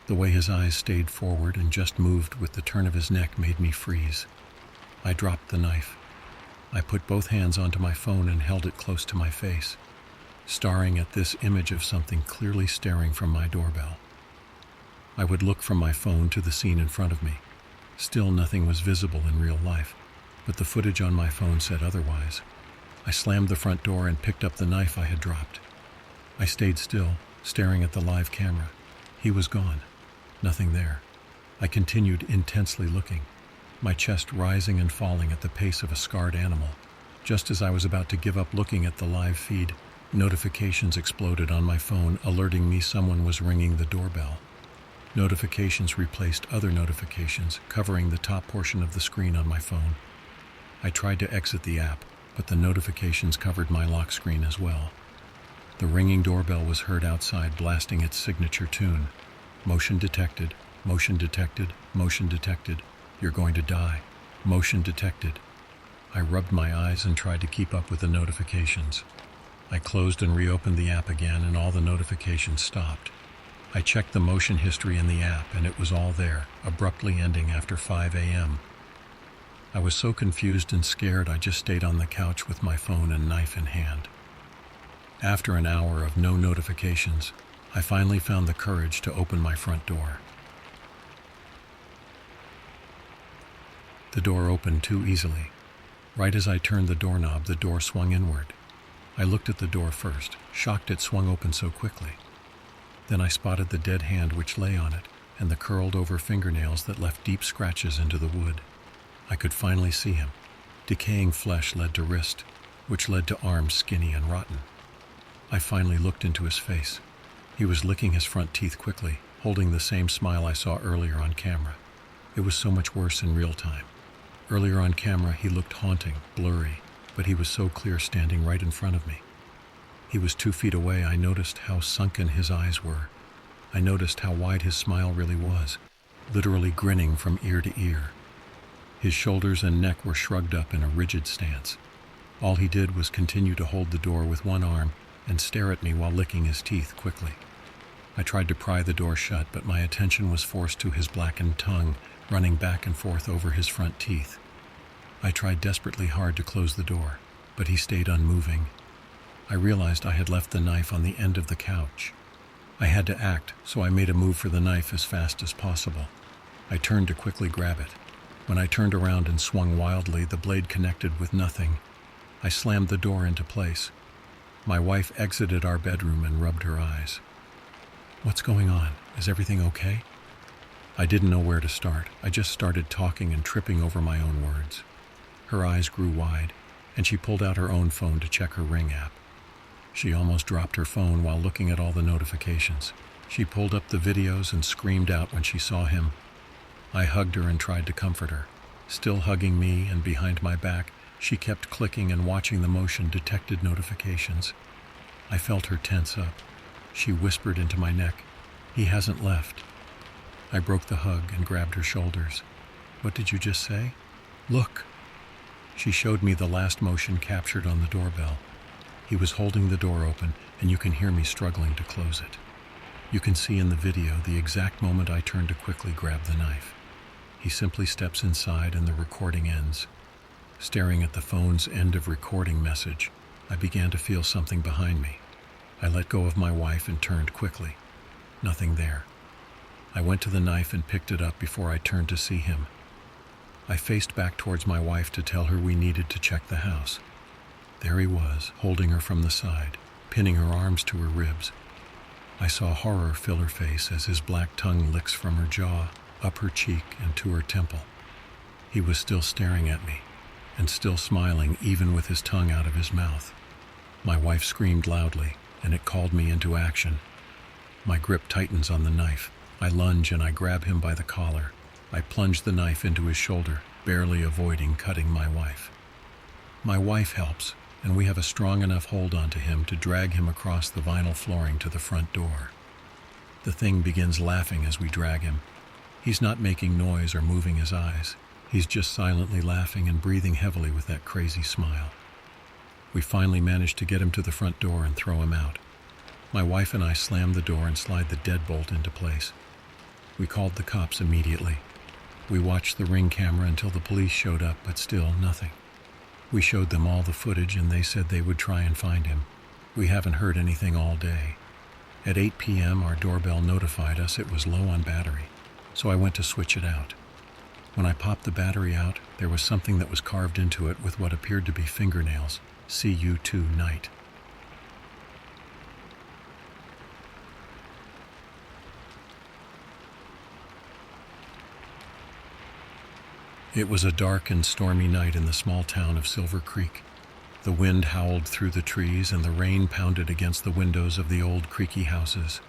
The way his eyes stayed forward and just moved with the turn of his neck made me freeze. I dropped the knife. I put both hands onto my phone and held it close to my face, staring at this image of something clearly staring from my doorbell. I would look from my phone to the scene in front of me. Still nothing was visible in real life, but the footage on my phone said otherwise. I slammed the front door and picked up the knife I had dropped. I stayed still, staring at the live camera. He was gone. Nothing there. I continued intensely looking, my chest rising and falling at the pace of a scarred animal. Just as I was about to give up looking at the live feed, notifications exploded on my phone, alerting me someone was ringing the doorbell. Notifications replaced other notifications, covering the top portion of the screen on my phone. I tried to exit the app, but the notifications covered my lock screen as well. The ringing doorbell was heard outside, blasting its signature tune. Motion detected, motion detected, motion detected. You're going to die. Motion detected. I rubbed my eyes and tried to keep up with the notifications. I closed and reopened the app again, and all the notifications stopped. I checked the motion history in the app, and it was all there, abruptly ending after 5 a.m. I was so confused and scared I just stayed on the couch with my phone and knife in hand. After an hour of no notifications, I finally found the courage to open my front door. The door opened too easily. Right as I turned the doorknob, the door swung inward. I looked at the door first, shocked it swung open so quickly. Then I spotted the dead hand which lay on it, and the curled-over fingernails that left deep scratches into the wood. I could finally see him. Decaying flesh led to wrist, which led to arms skinny and rotten. I finally looked into his face. He was licking his front teeth quickly, holding the same smile I saw earlier on camera. It was so much worse in real time. Earlier on camera, he looked haunting, blurry, but he was so clear standing right in front of me. He was 2 feet away. I noticed how sunken his eyes were. I noticed how wide his smile really was, literally grinning from ear to ear. His shoulders and neck were shrugged up in a rigid stance. All he did was continue to hold the door with one arm and stare at me while licking his teeth quickly. I tried to pry the door shut, but my attention was forced to his blackened tongue running back and forth over his front teeth. I tried desperately hard to close the door, but he stayed unmoving. I realized I had left the knife on the end of the couch. I had to act, so I made a move for the knife as fast as possible. I turned to quickly grab it. When I turned around and swung wildly, the blade connected with nothing. I slammed the door into place. My wife exited our bedroom and rubbed her eyes. "What's going on? Is everything okay?" I didn't know where to start. I just started talking and tripping over my own words. Her eyes grew wide, and she pulled out her own phone to check her Ring app. She almost dropped her phone while looking at all the notifications. She pulled up the videos and screamed out when she saw him. I hugged her and tried to comfort her. Still hugging me, and behind my back, she kept clicking and watching the motion-detected notifications. I felt her tense up. She whispered into my neck, "He hasn't left." I broke the hug and grabbed her shoulders. "What did you just say?" "Look." She showed me the last motion captured on the doorbell. He was holding the door open, and you can hear me struggling to close it. You can see in the video the exact moment I turn to quickly grab the knife. He simply steps inside and the recording ends. Staring at the phone's end of recording message, I began to feel something behind me. I let go of my wife and turned quickly. Nothing there. I went to the knife and picked it up before I turned to see him. I faced back towards my wife to tell her we needed to check the house. There he was, holding her from the side, pinning her arms to her ribs. I saw horror fill her face as his black tongue licks from her jaw, up her cheek, and to her temple. He was still staring at me, and still smiling even with his tongue out of his mouth. My wife screamed loudly, and it called me into action. My grip tightens on the knife. I lunge and I grab him by the collar. I plunge the knife into his shoulder, barely avoiding cutting my wife. My wife helps, and we have a strong enough hold onto him to drag him across the vinyl flooring to the front door. The thing begins laughing as we drag him. He's not making noise or moving his eyes. He's just silently laughing and breathing heavily with that crazy smile. We finally manage to get him to the front door and throw him out. My wife and I slam the door and slide the deadbolt into place. We called the cops immediately. We watched the Ring camera until the police showed up, but still nothing. We showed them all the footage and they said they would try and find him. We haven't heard anything all day. At 8 p.m. our doorbell notified us it was low on battery, so I went to switch it out. When I popped the battery out, there was something that was carved into it with what appeared to be fingernails. See you tonight. It was a dark and stormy night in the small town of Silver Creek. The wind howled through the trees and the rain pounded against the windows of the old creaky houses.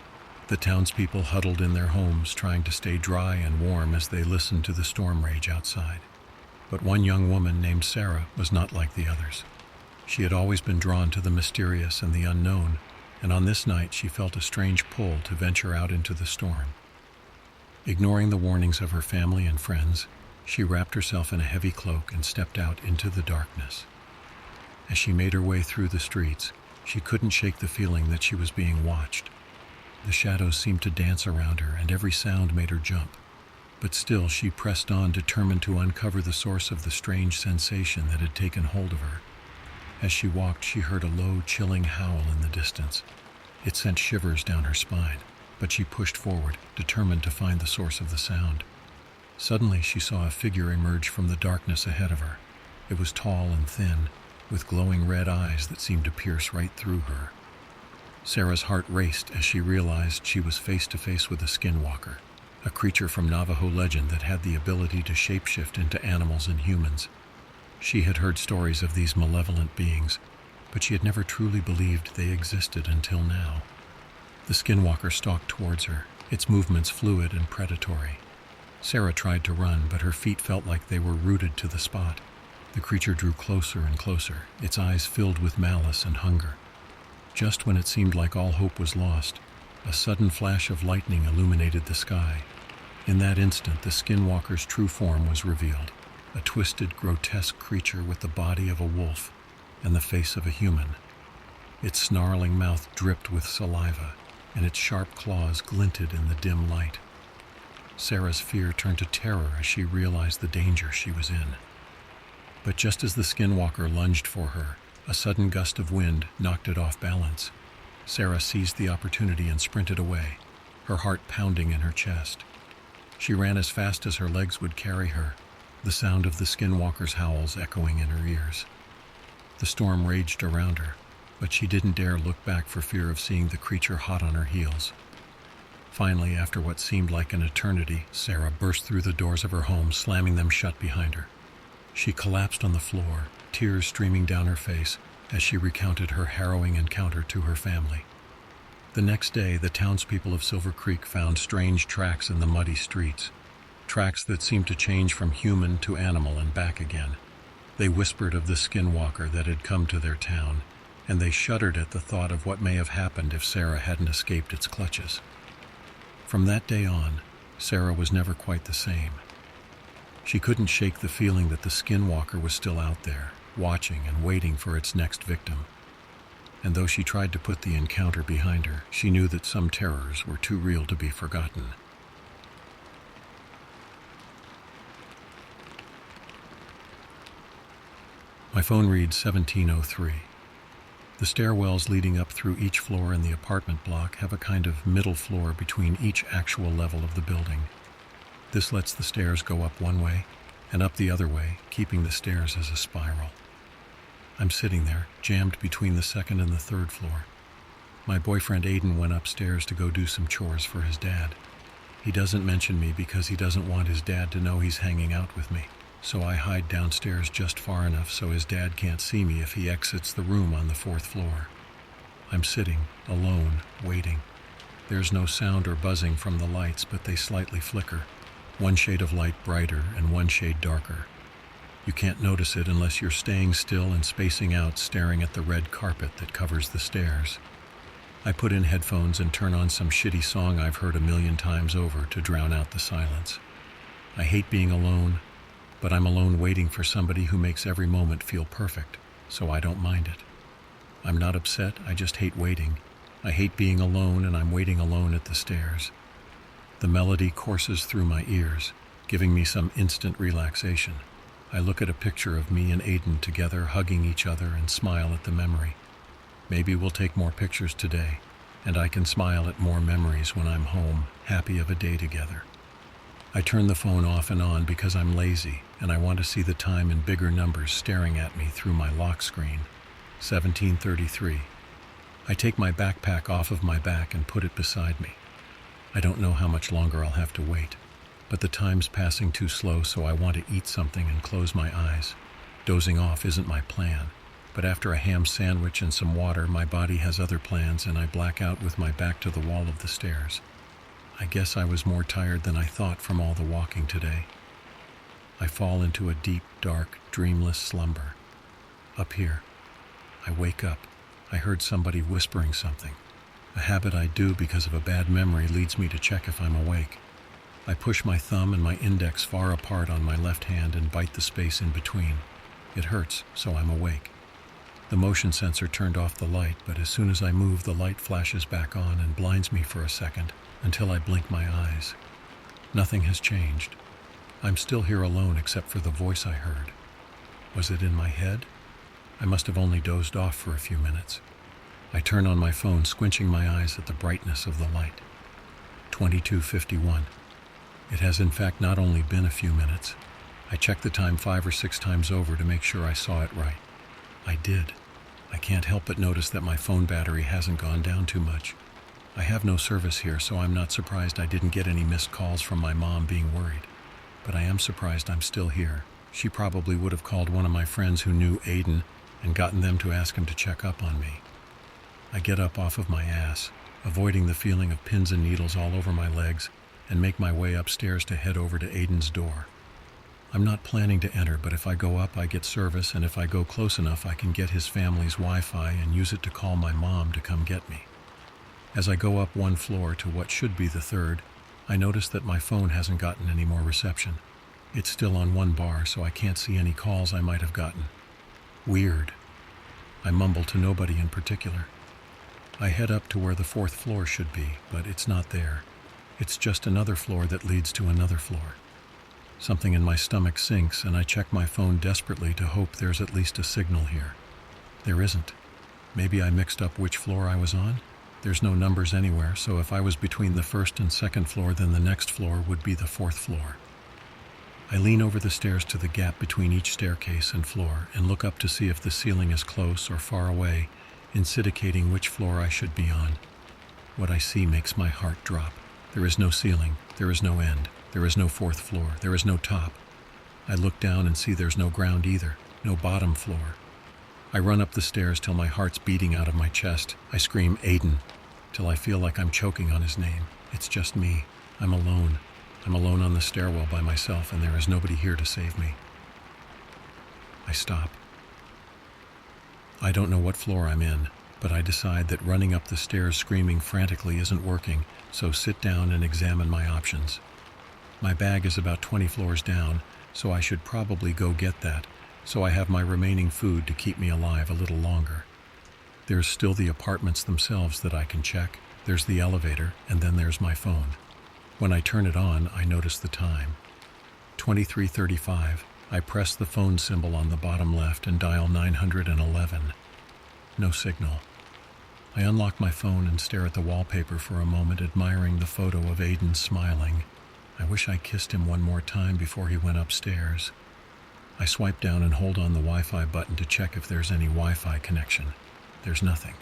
The townspeople huddled in their homes, trying to stay dry and warm as they listened to the storm rage outside. But one young woman named Sarah was not like the others. She had always been drawn to the mysterious and the unknown, and on this night she felt a strange pull to venture out into the storm. Ignoring the warnings of her family and friends, she wrapped herself in a heavy cloak and stepped out into the darkness. As she made her way through the streets, she couldn't shake the feeling that she was being watched. The shadows seemed to dance around her, and every sound made her jump. But still, she pressed on, determined to uncover the source of the strange sensation that had taken hold of her. As she walked, she heard a low, chilling howl in the distance. It sent shivers down her spine, but she pushed forward, determined to find the source of the sound. Suddenly, she saw a figure emerge from the darkness ahead of her. It was tall and thin, with glowing red eyes that seemed to pierce right through her. Sarah's heart raced as she realized she was face to face with a skinwalker, a creature from Navajo legend that had the ability to shapeshift into animals and humans. She had heard stories of these malevolent beings, but she had never truly believed they existed until now. The skinwalker stalked towards her, its movements fluid and predatory. Sarah tried to run, but her feet felt like they were rooted to the spot. The creature drew closer and closer, its eyes filled with malice and hunger. Just when it seemed like all hope was lost, a sudden flash of lightning illuminated the sky. In that instant, the skinwalker's true form was revealed, a twisted, grotesque creature with the body of a wolf and the face of a human. Its snarling mouth dripped with saliva, and its sharp claws glinted in the dim light. Sarah's fear turned to terror as she realized the danger she was in. But just as the skinwalker lunged for her, a sudden gust of wind knocked it off balance. Sarah seized the opportunity and sprinted away, her heart pounding in her chest. She ran as fast as her legs would carry her, the sound of the skinwalker's howls echoing in her ears. The storm raged around her, but she didn't dare look back for fear of seeing the creature hot on her heels. Finally, after what seemed like an eternity, Sarah burst through the doors of her home, slamming them shut behind her. She collapsed on the floor, tears streaming down her face as she recounted her harrowing encounter to her family. The next day, the townspeople of Silver Creek found strange tracks in the muddy streets, tracks that seemed to change from human to animal and back again. They whispered of the skinwalker that had come to their town, and they shuddered at the thought of what may have happened if Sarah hadn't escaped its clutches. From that day on, Sarah was never quite the same. She couldn't shake the feeling that the skinwalker was still out there, watching and waiting for its next victim. And though she tried to put the encounter behind her, she knew that some terrors were too real to be forgotten. My phone reads 1703. The stairwells leading up through each floor in the apartment block have a kind of middle floor between each actual level of the building. This lets the stairs go up one way and up the other way, keeping the stairs as a spiral. I'm sitting there, jammed between the second and the third floor. My boyfriend Aiden went upstairs to go do some chores for his dad. He doesn't mention me because he doesn't want his dad to know he's hanging out with me. So I hide downstairs just far enough so his dad can't see me if he exits the room on the fourth floor. I'm sitting, alone, waiting. There's no sound or buzzing from the lights, but they slightly flicker, one shade of light brighter and one shade darker. You can't notice it unless you're staying still and spacing out, staring at the red carpet that covers the stairs. I put in headphones and turn on some shitty song I've heard a million times over to drown out the silence. I hate being alone, but I'm alone waiting for somebody who makes every moment feel perfect, so I don't mind it. I'm not upset, I just hate waiting. I hate being alone, and I'm waiting alone at the stairs. The melody courses through my ears, giving me some instant relaxation. I look at a picture of me and Aiden together, hugging each other, and smile at the memory. Maybe we'll take more pictures today, and I can smile at more memories when I'm home, happy of a day together. I turn the phone off and on because I'm lazy, and I want to see the time in bigger numbers staring at me through my lock screen. 17:33. I take my backpack off of my back and put it beside me. I don't know how much longer I'll have to wait, but the time's passing too slow, so I want to eat something and close my eyes. Dozing off isn't my plan, but after a ham sandwich and some water, my body has other plans and I black out with my back to the wall of the stairs. I guess I was more tired than I thought from all the walking today. I fall into a deep, dark, dreamless slumber. Up here, I wake up. I heard somebody whispering something. A habit I do because of a bad memory leads me to check if I'm awake. I push my thumb and my index far apart on my left hand and bite the space in between. It hurts, so I'm awake. The motion sensor turned off the light, but as soon as I move, the light flashes back on and blinds me for a second until I blink my eyes. Nothing has changed. I'm still here alone except for the voice I heard. Was it in my head? I must have only dozed off for a few minutes. I turn on my phone, squinching my eyes at the brightness of the light. 22:51. It has in fact not only been a few minutes. I checked the time 5 or 6 times over to make sure I saw it right. I did. I can't help but notice that my phone battery hasn't gone down too much. I have no service here, so I'm not surprised I didn't get any missed calls from my mom being worried. But I am surprised I'm still here. She probably would have called one of my friends who knew Aiden and gotten them to ask him to check up on me. I get up off of my ass, avoiding the feeling of pins and needles all over my legs, and make my way upstairs to head over to Aiden's door. I'm not planning to enter, but if I go up, I get service, and if I go close enough, I can get his family's Wi-Fi and use it to call my mom to come get me. As I go up one floor to what should be the third, I notice that my phone hasn't gotten any more reception. It's still on one bar, so I can't see any calls I might have gotten. Weird. I mumble to nobody in particular. I head up to where the 4th floor should be, but it's not there. It's just another floor that leads to another floor. Something in my stomach sinks, and I check my phone desperately to hope there's at least a signal here. There isn't. Maybe I mixed up which floor I was on? There's no numbers anywhere, so if I was between the 1st and 2nd floor, then the next floor would be the 4th floor. I lean over the stairs to the gap between each staircase and floor and look up to see if the ceiling is close or far away, indicating which floor I should be on. What I see makes my heart drop. There is no ceiling, there is no end, there is no 4th floor, there is no top. I look down and see there's no ground either, no bottom floor. I run up the stairs till my heart's beating out of my chest. I scream, "Aiden," till I feel like I'm choking on his name. It's just me. I'm alone. I'm alone on the stairwell by myself, and there is nobody here to save me. I stop. I don't know what floor I'm in, but I decide that running up the stairs screaming frantically isn't working, so sit down and examine my options. My bag is about 20 floors down, so I should probably go get that, so I have my remaining food to keep me alive a little longer. There's still the apartments themselves that I can check. There's the elevator, and then there's my phone. When I turn it on, I notice the time. 23:35. I press the phone symbol on the bottom left and dial 911. No signal. I unlock my phone and stare at the wallpaper for a moment, admiring the photo of Aiden smiling. I wish I kissed him one more time before he went upstairs. I swipe down and hold on the Wi-Fi button to check if there's any Wi-Fi connection. There's nothing.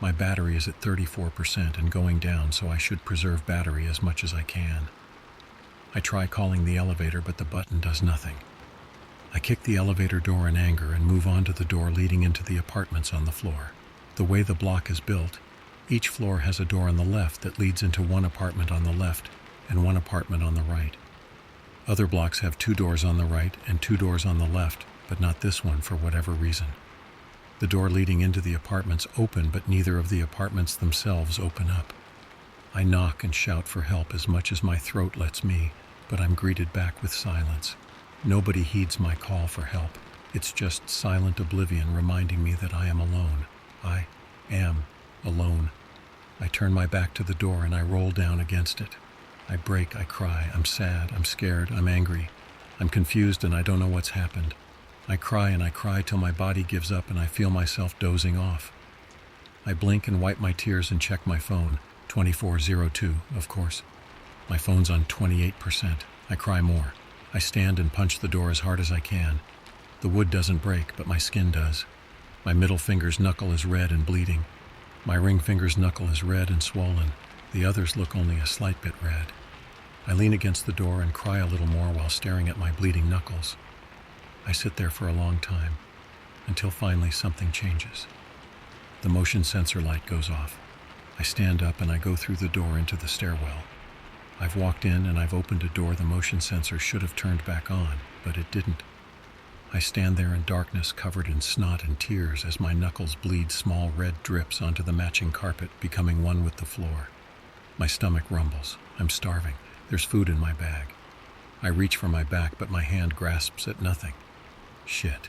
My battery is at 34% and going down, so I should preserve battery as much as I can. I try calling the elevator, but the button does nothing. I kick the elevator door in anger and move on to the door leading into the apartments on the floor. The way the block is built, each floor has a door on the left that leads into one apartment on the left and one apartment on the right. Other blocks have 2 doors on the right and 2 doors on the left, but not this one for whatever reason. The door leading into the apartments open, but neither of the apartments themselves open up. I knock and shout for help as much as my throat lets me, but I'm greeted back with silence. Nobody heeds my call for help. It's just silent oblivion reminding me that I am alone. I am alone. I turn my back to the door and I roll down against it. I break, I cry, I'm sad, I'm scared, I'm angry. I'm confused and I don't know what's happened. I cry and I cry till my body gives up and I feel myself dozing off. I blink and wipe my tears and check my phone. 2402, of course. My phone's on 28%. I cry more. I stand and punch the door as hard as I can. The wood doesn't break, but my skin does. My middle finger's knuckle is red and bleeding. My ring finger's knuckle is red and swollen. The others look only a slight bit red. I lean against the door and cry a little more while staring at my bleeding knuckles. I sit there for a long time, until finally something changes. The motion sensor light goes off. I stand up and I go through the door into the stairwell. I've walked in and I've opened a door the motion sensor should have turned back on, but it didn't. I stand there in darkness covered in snot and tears as my knuckles bleed small red drips onto the matching carpet, becoming one with the floor. My stomach rumbles. I'm starving. There's food in my bag. I reach for my back, but my hand grasps at nothing. Shit.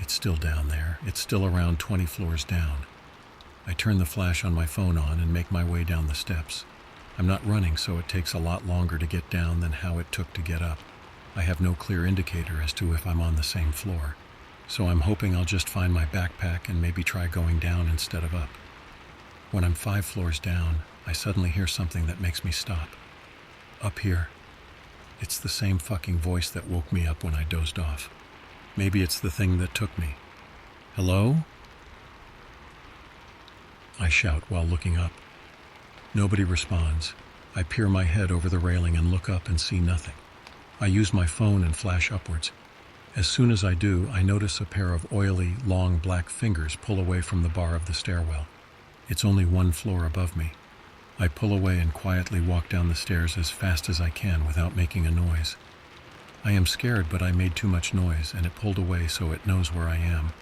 It's still down there. It's still around 20 floors down. I turn the flash on my phone on and make my way down the steps. I'm not running, so it takes a lot longer to get down than how it took to get up. I have no clear indicator as to if I'm on the same floor, so I'm hoping I'll just find my backpack and maybe try going down instead of up. When I'm 5 floors down, I suddenly hear something that makes me stop. Up here. It's the same fucking voice that woke me up when I dozed off. Maybe it's the thing that took me. Hello? I shout while looking up. Nobody responds. I peer my head over the railing and look up and see nothing. I use my phone and flash upwards. As soon as I do, I notice a pair of oily, long black fingers pull away from the bar of the stairwell. It's only 1 floor above me. I pull away and quietly walk down the stairs as fast as I can without making a noise. I am scared, but I made too much noise and it pulled away so it knows where I am.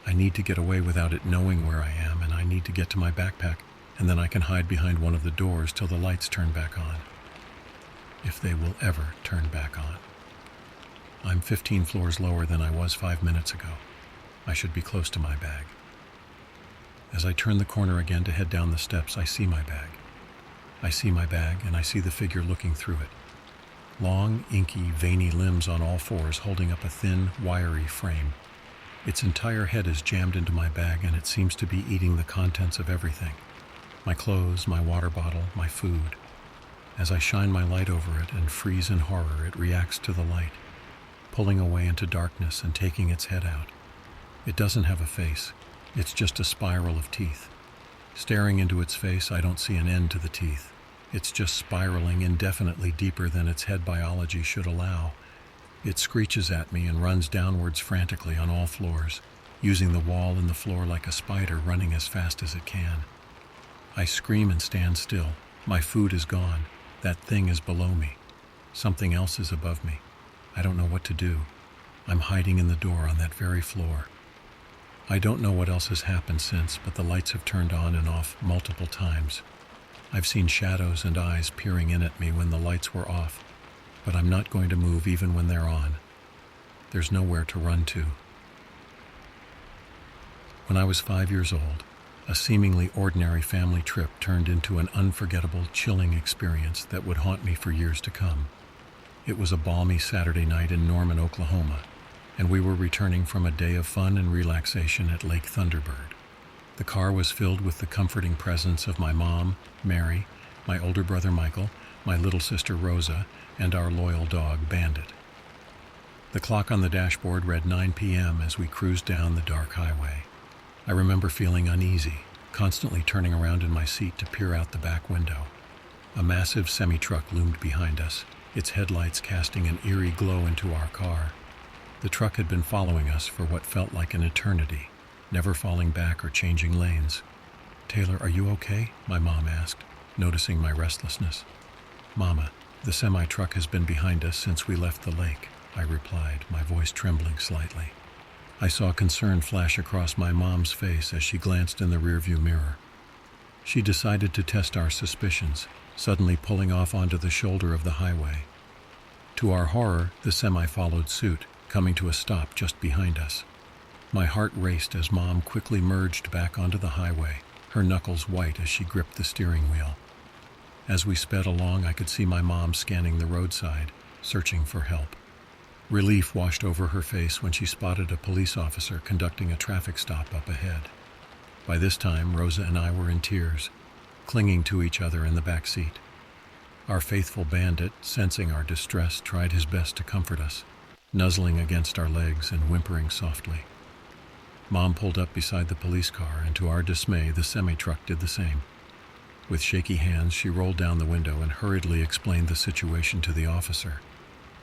I need to get away without it knowing where I am, and I need to get to my backpack, and then I can hide behind one of the doors till the lights turn back on. If they will ever turn back on. I'm 15 floors lower than I was 5 minutes ago. I should be close to my bag. As I turn the corner again to head down the steps, I see my bag. I see my bag, and I see the figure looking through it. Long, inky, veiny limbs on all fours holding up a thin, wiry frame. Its entire head is jammed into my bag, and it seems to be eating the contents of everything. My clothes, my water bottle, my food. As I shine my light over it and freeze in horror, it reacts to the light, pulling away into darkness and taking its head out. It doesn't have a face. It's just a spiral of teeth. Staring into its face, I don't see an end to the teeth. It's just spiraling indefinitely deeper than its head biology should allow. It screeches at me and runs downwards frantically on all floors, using the wall and the floor like a spider running as fast as it can. I scream and stand still. My food is gone. That thing is below me. Something else is above me. I don't know what to do. I'm hiding in the door on that very floor. I don't know what else has happened since, but the lights have turned on and off multiple times. I've seen shadows and eyes peering in at me when the lights were off, but I'm not going to move even when they're on. There's nowhere to run to. When I was 5 years old, a seemingly ordinary family trip turned into an unforgettable, chilling experience that would haunt me for years to come. It was a balmy Saturday night in Norman, Oklahoma, and we were returning from a day of fun and relaxation at Lake Thunderbird. The car was filled with the comforting presence of my mom, Mary, my older brother Michael, my little sister Rosa, and our loyal dog Bandit. The clock on the dashboard read 9 p.m. as we cruised down the dark highway. I remember feeling uneasy, constantly turning around in my seat to peer out the back window. A massive semi-truck loomed behind us, its headlights casting an eerie glow into our car. The truck had been following us for what felt like an eternity, never falling back or changing lanes. "Taylor, are you okay?" my mom asked, noticing my restlessness. "Mama, the semi-truck has been behind us since we left the lake," I replied, my voice trembling slightly. I saw concern flash across my mom's face as she glanced in the rearview mirror. She decided to test our suspicions, suddenly pulling off onto the shoulder of the highway. To our horror, the semi followed suit, coming to a stop just behind us. My heart raced as Mom quickly merged back onto the highway, her knuckles white as she gripped the steering wheel. As we sped along, I could see my mom scanning the roadside, searching for help. Relief washed over her face when she spotted a police officer conducting a traffic stop up ahead. By this time, Rosa and I were in tears, clinging to each other in the back seat. Our faithful bandit, sensing our distress, tried his best to comfort us, nuzzling against our legs and whimpering softly. Mom pulled up beside the police car, and to our dismay, the semi-truck did the same. With shaky hands, she rolled down the window and hurriedly explained the situation to the officer.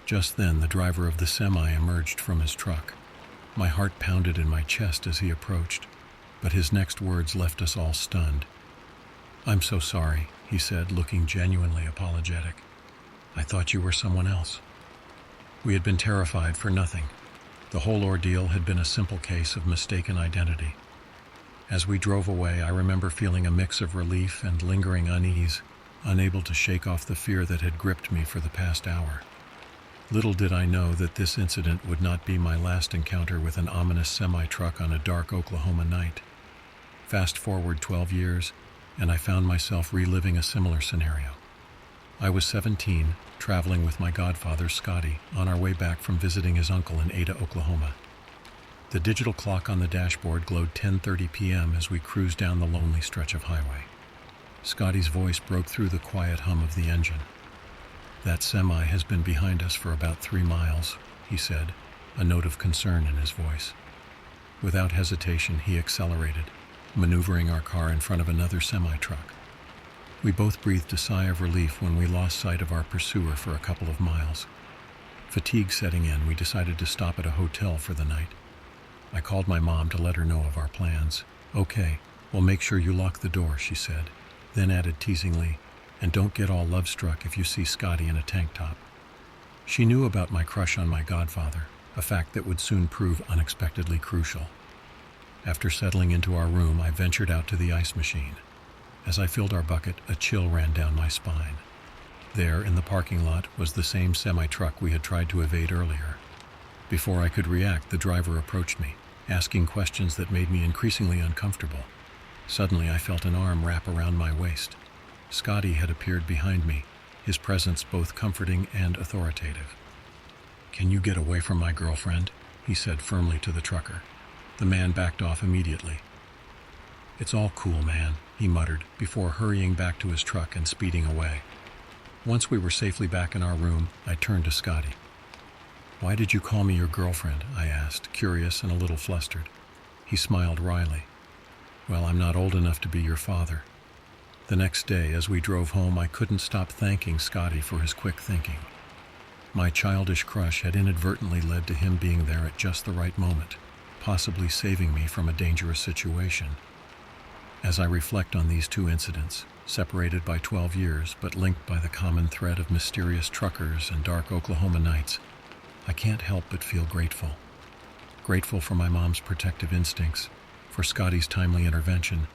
Just then, the driver of the semi emerged from his truck. My heart pounded in my chest as he approached, but his next words left us all stunned. "I'm so sorry," he said, looking genuinely apologetic. "I thought you were someone else." We had been terrified for nothing. The whole ordeal had been a simple case of mistaken identity. As we drove away, I remember feeling a mix of relief and lingering unease, unable to shake off the fear that had gripped me for the past hour. Little did I know that this incident would not be my last encounter with an ominous semi-truck on a dark Oklahoma night. Fast forward 12 years, and I found myself reliving a similar scenario. I was 17, traveling with my godfather, Scotty, on our way back from visiting his uncle in Ada, Oklahoma. The digital clock on the dashboard glowed 10:30 p.m. as we cruised down the lonely stretch of highway. Scotty's voice broke through the quiet hum of the engine. "That semi has been behind us for about 3 miles, he said, a note of concern in his voice. Without hesitation, he accelerated, maneuvering our car in front of another semi-truck. We both breathed a sigh of relief when we lost sight of our pursuer for a couple of miles. Fatigue setting in, we decided to stop at a hotel for the night. I called my mom to let her know of our plans. "Okay, well, make sure you lock the door," she said, then added teasingly, "and don't get all love-struck if you see Scotty in a tank top." She knew about my crush on my godfather, a fact that would soon prove unexpectedly crucial. After settling into our room, I ventured out to the ice machine. As I filled our bucket, a chill ran down my spine. There, in the parking lot, was the same semi-truck we had tried to evade earlier. Before I could react, the driver approached me, asking questions that made me increasingly uncomfortable. Suddenly, I felt an arm wrap around my waist. Scotty had appeared behind me, his presence both comforting and authoritative. "Can you get away from my girlfriend?" he said firmly to the trucker. The man backed off immediately. "It's all cool, man," he muttered, before hurrying back to his truck and speeding away. Once we were safely back in our room, I turned to Scotty. "Why did you call me your girlfriend?" I asked, curious and a little flustered. He smiled wryly. "Well, I'm not old enough to be your father." The next day, as we drove home, I couldn't stop thanking Scotty for his quick thinking. My childish crush had inadvertently led to him being there at just the right moment, possibly saving me from a dangerous situation. As I reflect on these two incidents, separated by 12 years but linked by the common thread of mysterious truckers and dark Oklahoma nights, I can't help but feel grateful. Grateful for my mom's protective instincts, for Scotty's timely intervention,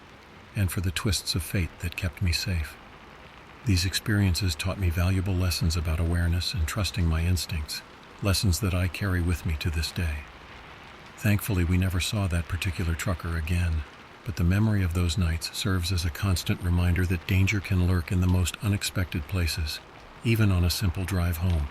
and for the twists of fate that kept me safe. These experiences taught me valuable lessons about awareness and trusting my instincts, lessons that I carry with me to this day. Thankfully, we never saw that particular trucker again, but the memory of those nights serves as a constant reminder that danger can lurk in the most unexpected places, even on a simple drive home.